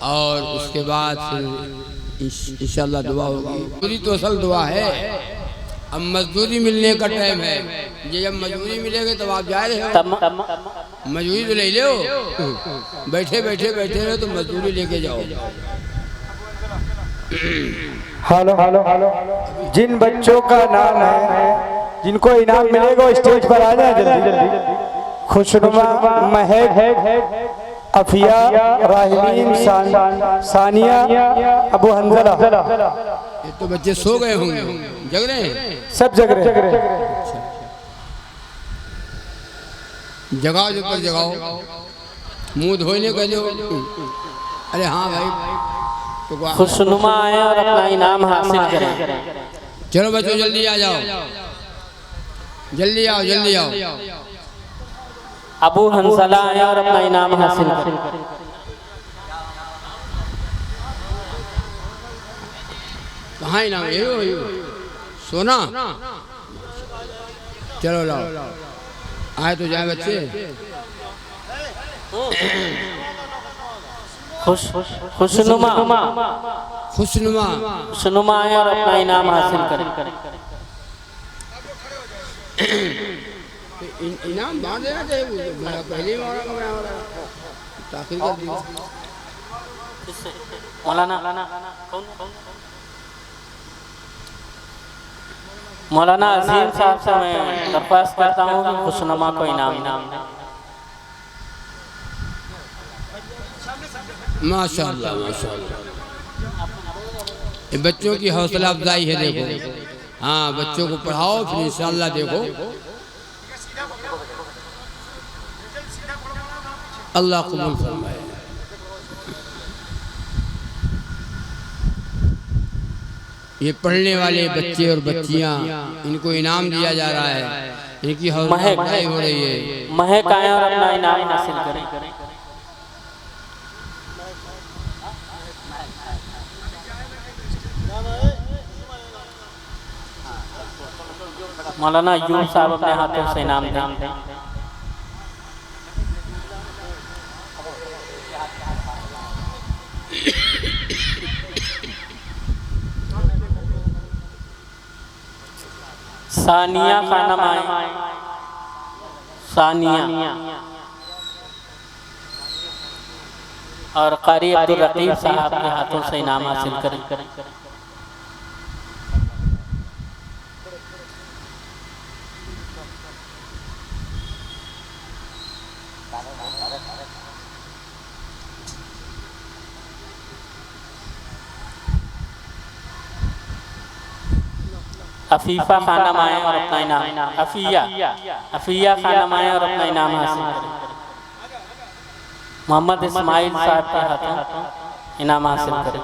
[SPEAKER 2] और उसके बाद फिर इंशाल्लाह दुआ होगी। मजदूरी तो असल दुआ है। अब मजदूरी मिलने का टाइम है, ये जब मजदूरी मिलेगी तब आप जा रहे हो। मजदूरी तो ले लो, बैठे बैठे बैठे रहो तो मजदूरी लेके जाओ।
[SPEAKER 3] हेलो हेलो हेलो, जिन बच्चों का नाम है, जिनको इनाम मिलेगा वो स्टेज पर आ जाए जल्दी जल्दी। खुशनुमा, महक, अफिया, राहिमीन, सानिया, अबू हंजला।
[SPEAKER 2] ये तो बच्चे सो गए होंगे, जग रहे हैं? सब
[SPEAKER 3] जग रहे।
[SPEAKER 2] जगाओ, जो पर जगाओ, मुंह धोने का जो। अरे हाँ भाई, तो
[SPEAKER 4] खुशनुमा आए और अपना इनाम हासिल करें।
[SPEAKER 2] चलो बच्चों जल्दी आ जाओ, जल्दी आओ, जल्दी आओ।
[SPEAKER 4] अबू हंसला आए और अपना इनाम हासिल करें।
[SPEAKER 2] कहाँ इनाम? ये सोना। चलो लाओ, आए तो जाए बच्चे।
[SPEAKER 4] खुशनुमा आए और अपना इनाम हासिल करें।
[SPEAKER 2] इनाम बांट देना चाहिए, पहले ताखिर कर दी।
[SPEAKER 4] मौलाना अजीम साहब से मैं दरख्वास्त करता हूँ कि खुशनुमा को इनाम दें।
[SPEAKER 2] माशाअल्लाह माशाअल्लाह, ये बच्चों की हौसला अफजाई है। देखो, हाँ, बच्चों को पढ़ाओ, फिर इंशाअल्लाह देखो अल्लाह कबूल फरमाए। ये पढ़ने वाले बच्चे और बच्चियां, इनको इनाम दिया जा रहा है, इनकी हौसला अफजाई हो रही है।
[SPEAKER 4] महक आए और अपना इनाम हासिल करें। मौलाना यूब साहब अपने हाथों से इनाम दें। सानिया खानम आए, सानिया और कारी अब्दुल रकीब साहब के हाथों से इनाम हासिल करें। अफीफा खानम आए और अपना इनाम, अफिया खानम आए और अपना इनाम हासिल करें। मोहम्मद इस्माइल साहब के हाथों इनाम हासिल करें।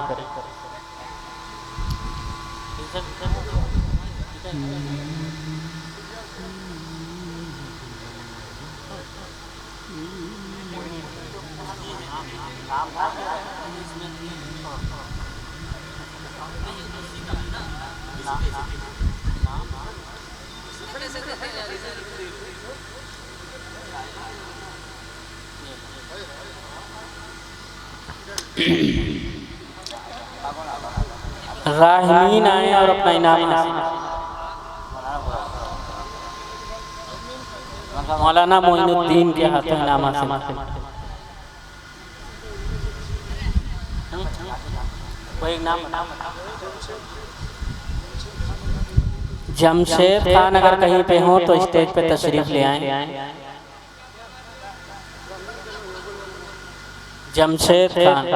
[SPEAKER 4] राहिमीन आए और अपना इनाम हासिल करें। मौलाना मोइनुद्दीन के हाथों इनाम हासिल करें। जमशेद खान अगर कहीं पे हो तो स्टेज पे तशरीफ ले आए। जमशेद खान।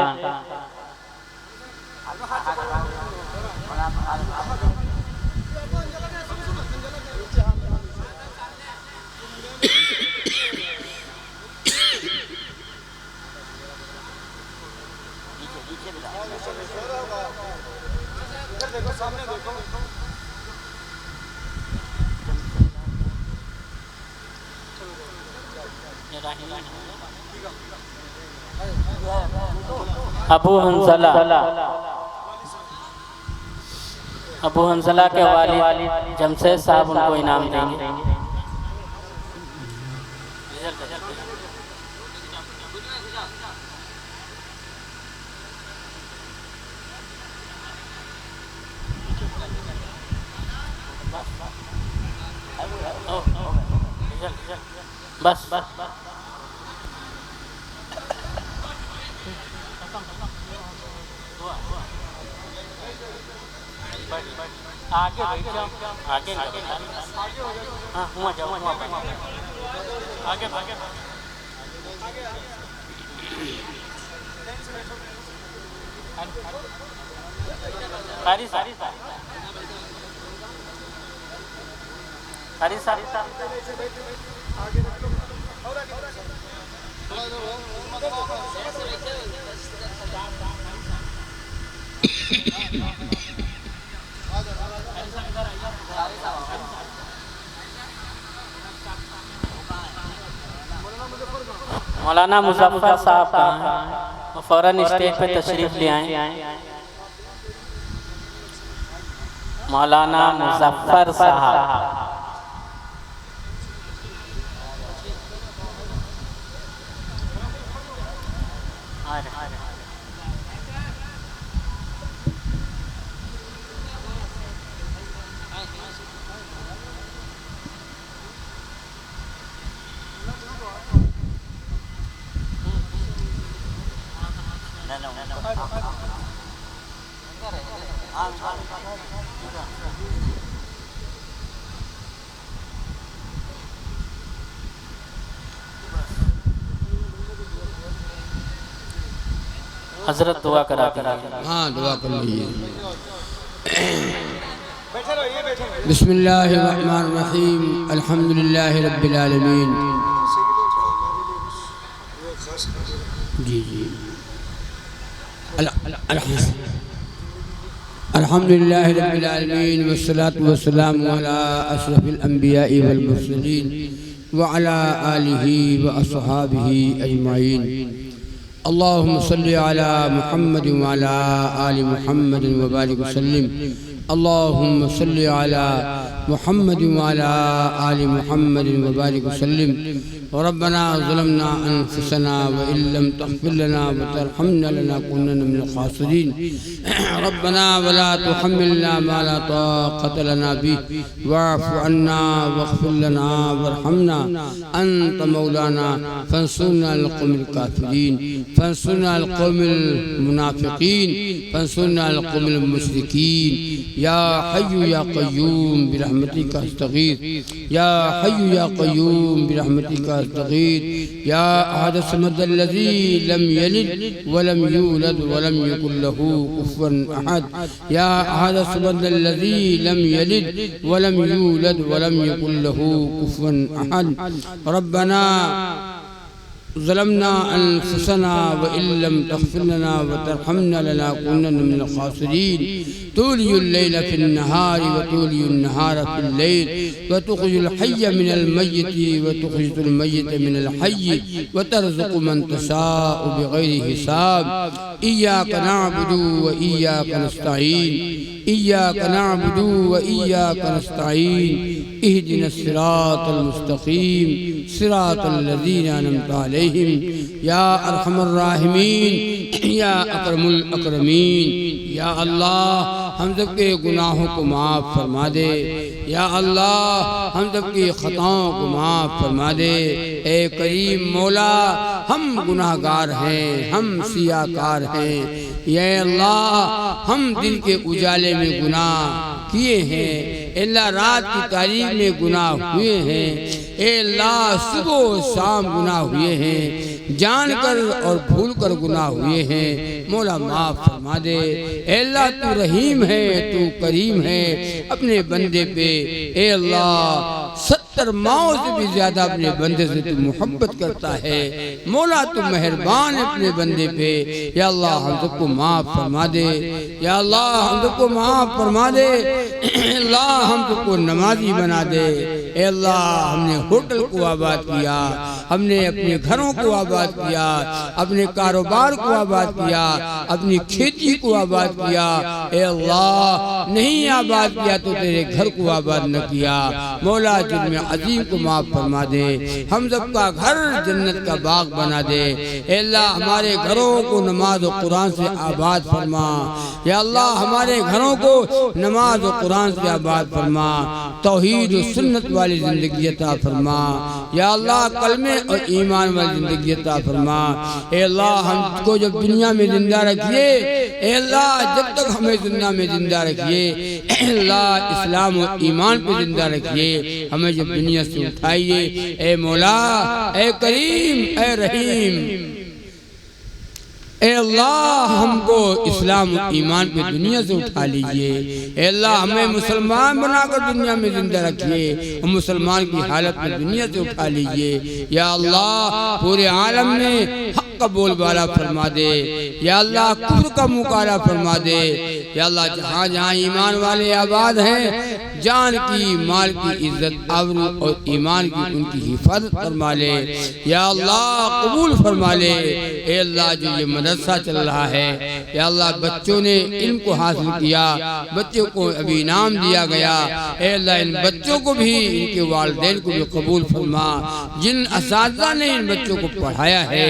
[SPEAKER 4] अबू हंसला के वालिद जमशेद साहब उनको इनाम देंगे। बस आगे बैठ जाओ, आगे हाँ हुआ जाओ, आगे आगे सारी सारी सारी सारी मौलाना मुजफ्फर साहब कहाँ हैं? वो फौरन स्टेज पे तशरीफ ले आए। मौलाना मुजफ्फर साहब हजरत दुआ करा दीजिए।
[SPEAKER 2] हाँ दुआ कर लीजिए। बिस्मिल्लाहिर्रहमानिर्रहीम अल्हम्दुलिल्लाहि रब्बिल आलमीन। जी जी अल्हम्दुलिल्लाहि रब्बिल आलमीन वस्सलातु वस्सलामु अला अशरफिल अंबिया'i वल मुरसलीन व अला आलिहि व अस्हाबिहि अजमाइन। अल्लाहुम्मा सल्लि अला मुहम्मद व अला आलि मुहम्मद व बारिक वसल्लिम। अल्लाहुम्मा सल्लि अला मुहम्मद व अला आलि मुहम्मद व बारिक वसल्लिम। रब्बना ज़लमना अनफुसना व इल्लम तग़फिर लना व तरहमना लनकूनन्ना मिनल ख़ासिरीन। रब्बना वला तुहम्मिलना मा ला ताक़त लना बिही वाअफ़ु अन्ना वग़फ़िर लना वरहमना अंत मौलाना फंसूरना अलल क़ौमिल काफ़िरीन फंसूरना अलल क़ौमिल मुनाफ़िक़ीन फंसूरना अलल क़ौमिल मुशरिकीन। या हय्यु या क़य्यूम बिरहमतिका अस्तगीथ या हय्यु या क़य्यूम बिरहमतिका अस्तगीथ या अहद समद अल्लज़ी लम यलिद व लम यूलद व लम यकुल लहू कुफुवन अहद या अहद समद अल्लज़ी लम यलिद व लम यूलद व लम यकुल लहू कुफुवन अहद। रब्बना ज़लमना अनफुसना व इल्लम तग़फिर लना व तरहमना लनकूनन्ना मिनल ख़ासिरीन। तुलियुल लैल फिन नहारि व तुलियुन नहारा फिल लैल व तुख़रिजुल हय्य मिनल मय्यिति व तुख़रिजुल मय्यिता मिनल हय्यि व तर्ज़ुक़ु मन तशाअु बिग़ैरि हिसाब। इय्याका नअबुदु व इय्याका नस्तईन इय्याका नअबुदु व इय्याका नस्तईन इहदिनस सिरातल मुस्तक़ीम सिरातल लज़ीना अनअमता अलैहिम या अरहमर राहिमीन या अकरमुल अकरमीन। या अल्लाह हम सब के गुनाहों को माफ़ फरमा दे। या अल्लाह हम सब की ख़ताओं को माफ़ फरमा दे। ए करीम मौला हम गुनाहगार हैं, हम सियाकार हैं। या अल्लाह हम दिन के उजाले में गुनाह किए हैं, अल्लाह रात की तारीक में गुनाह हुए हैं, अल्लाह सुबह शाम गुनाह हुए हैं, जानकर और भूलकर गुनाह हुए हैं। मौला माफ़ फरमा दे। अल्लाह तू रहीम है, तू करीम है। अपने बंदे पे ए अल्लाह 70 माओ से भी ज्यादा अपने बंदे से तू मोहब्बत करता है। मौला तू मेहरबान है अपने बंदे पे। या अल्लाह हम सबको माफ़ फरमा दे। या अल्लाह हम सबको माफ़ फरमा दे। अल्लाह हम सबको नमाजी बना दे। अल्लाह हमने होटल को आबाद किया, हमने अपने घरों को आबाद किया, अपने कारोबार को आबाद किया, अपनी खेती को आबाद किया। ए अल्लाह नहीं आबाद किया तो तेरे घर को आबाद न किया। मौला जुर्म अजीम को माफ फरमा दे, हम सबका घर जन्नत का बाग बना दे। ए अल्लाह हमारे घरों को नमाज और कुरान से आबाद फरमा। या अल्लाह हमारे घरों को नमाज और कुरान से आबाद फरमा, तौहीद और सुन्नत वाली जिंदगी अता फरमा। या अल्लाह कलमे और ईमान वाली जिंदगी अता फरमा। ए अल्लाह हमको जब दुनिया में जिंदा रखिए, ए अल्लाह जब तक हमें दुनिया में जिंदा रखिए, ए अल्लाह इस्लाम और ईमान पे जिंदा रखिए। हमें जब दुनिया से उठाइए, ए मौला, ए करीम, ए रहीम, ए अल्लाह हमको इस्लाम और ईमान पे दुनिया से उठा लीजिए। ए अल्लाह हमें मुसलमान बनाकर दुनिया में जिंदा रखिए और मुसलमान की हालत में दुनिया से उठा लीजिए। या अल्लाह पूरे आलम में हक का बोलबाला फरमा दे। या अल्लाह कुफ्र का मुकाबला फरमा दे। या अल्लाह जहाँ जहाँ ईमान वाले आबाद हैं, जान की माल की इज्जत आबरू और ईमान की उनकी हिफाजत फरमा ले। या अल्लाह कबूल फरमा ले। ए अल्लाह जो ये मदरसा चल रहा है, या अल्लाह बच्चों ने इल्म को हासिल किया, बच्चों को अभी इनाम दिया गया। ए अल्लाह इन बच्चों को भी, इनके वालिदैन को भी कबूल फरमा। जिन असातिज़ा ने इन बच्चों को पढ़ाया है,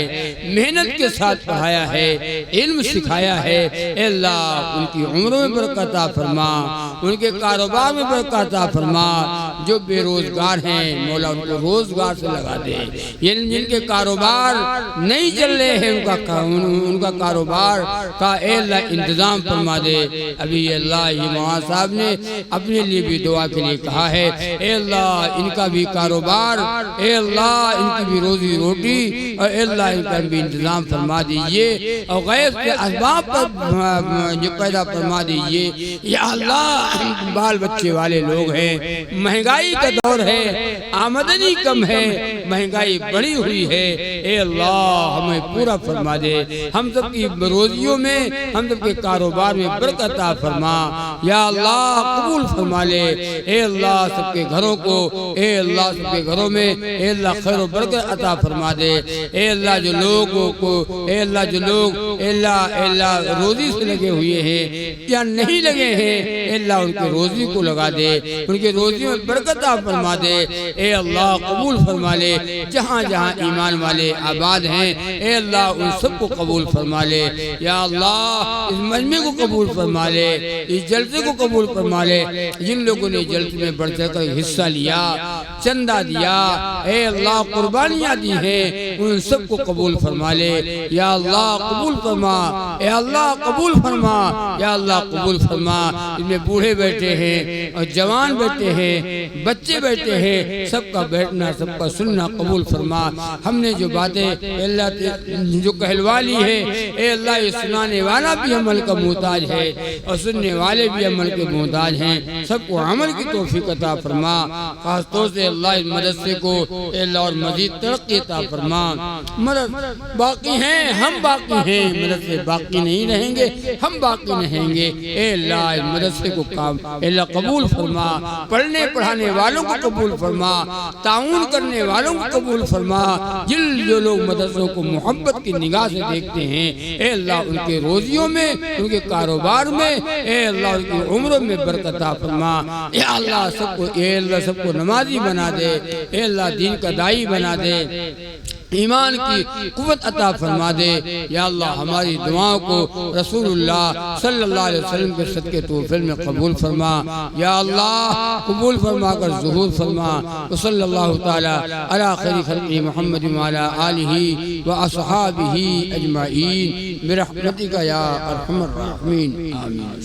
[SPEAKER 2] मेहनत के साथ पढ़ाया है, इल्म सिखाया है, ए अल्लाह उनकी उम्र में बरकत अता फरमा, उनके कारोबार में बरकत अता फरमा। जो बेरोजगार हैं मौला उनको रोजगार से लगा दे। जिनके कारोबार नहीं चल रहे हैं उनका कारोबार का ए अल्लाह इंतजाम फरमा दे। अभी अल्लाह ये मौलाना साहब ने अपने लिए भी दुआ के लिए कहा है। ए अल्लाह इनका भी कारोबार, ए अल्लाह इनकी भी रोजी रोटी, और ए अल्लाह इनका भी इंतजाम फरमा दीजिए और गैब के असबाब पर जो पैदा फरमा दीजिए। या अल्लाह बाल बच्चे वाले लोग हैं, महंगाई का दौर है, आमदनी कम है, महंगाई बढ़ी हुई है। ए अल्लाह हमें पूरा फरमा दे। हम सब की रोजियों में, हम सब के कारोबार में बरकत अता फरमा। या अल्लाह कबूल फरमा ले। ए अल्लाह सबके घरों को, ए अल्लाह सबके घरों में ए अल्लाह खैर और बरकत अता फरमा दे। ए अल्लाह जो लोगों को, ए अल्लाह जो लोग अल्लाह रोजी से लगे हुए हैं या नहीं लगे हैं, अल्लाह उनके रोजी को लगा दे, उनके रोजी में बरकत अता फरमा दे। ए अल्लाह कबूल फरमा ले। जहाँ जहाँ ईमान वाले आबाद हैं, ए अल्लाह उन सबको कबूल फरमा ले। या अल्लाह इस मजमे को कबूल फरमा ले, इस जलसे को कबूल फरमा ले। जिन लोगों ने जलसे में बढ़ चढ़ कर हिस्सा लिया, चंदा दिया, ए अल्लाह कुर्बानियाँ दी हैं, उन सबको कबूल फरमा ले। या अल्लाह कबूल फरमा, ए अल्लाह कबूल फरमा, या अल्लाह कबूल फरमा। इनमें बूढ़े बैठे हैं और जवान बैठे हैं, बच्चे बैठे हैं, सबका बैठना, सबका सुनना कबूल फरमा। हमने जो बातें अल्लाह जो कहलवा ली है, ए अल्लाह ये सुनाने वाला भी अमल का मोहताज है और सुनने वाले भी अमल के मोहताज हैं। सबको अमल की तौफीक अता फरमा। खास तौर से अल्लाह इस मदरसे को अल्लाह और मजीद तरक्की अता फरमा। मदद बाकी हैं, हम बाकी हैं, मदरसे बाकी नहीं रहेंगे, हम बाकी रहेंगे। ए अल्लाह इस मदरसे को काम अल्लाह कबूल फरमा। पढ़ने पढ़ाने वालों को कबूल फरमा, ताउन करने वालों को कबूल फरमा। जो लोग मदरसों को मोहब्बत की निगाह से देखते हैं, ए अल्लाह उनके रोजियों में, उनके कारोबार में, ए अल्लाह उनकी उम्रों में बरकत अता फरमा। ए अल्लाह सबको, ए अल्लाह सबको नमाजी बना दे। ए अल्लाह दीन का दाई बना दे, ईमान की कुव्वत अता फरमा दे। या अल्लाह हमारी दुआओं को रसूलुल्लाह सल्लल्लाहु अलैहि वसल्लम के सदके तौफील में कबूल फरमा। या अल्लाह कबूल फरमा कर ज़ुहूर फरमा। सल्लल्लाहु ताला अला खैरि खल्क़ि मुहम्मद व अला आलिहि व अस्हाबिहि अजमाइन बिरहमतिका या अरहमर राहिमीन। आमीन।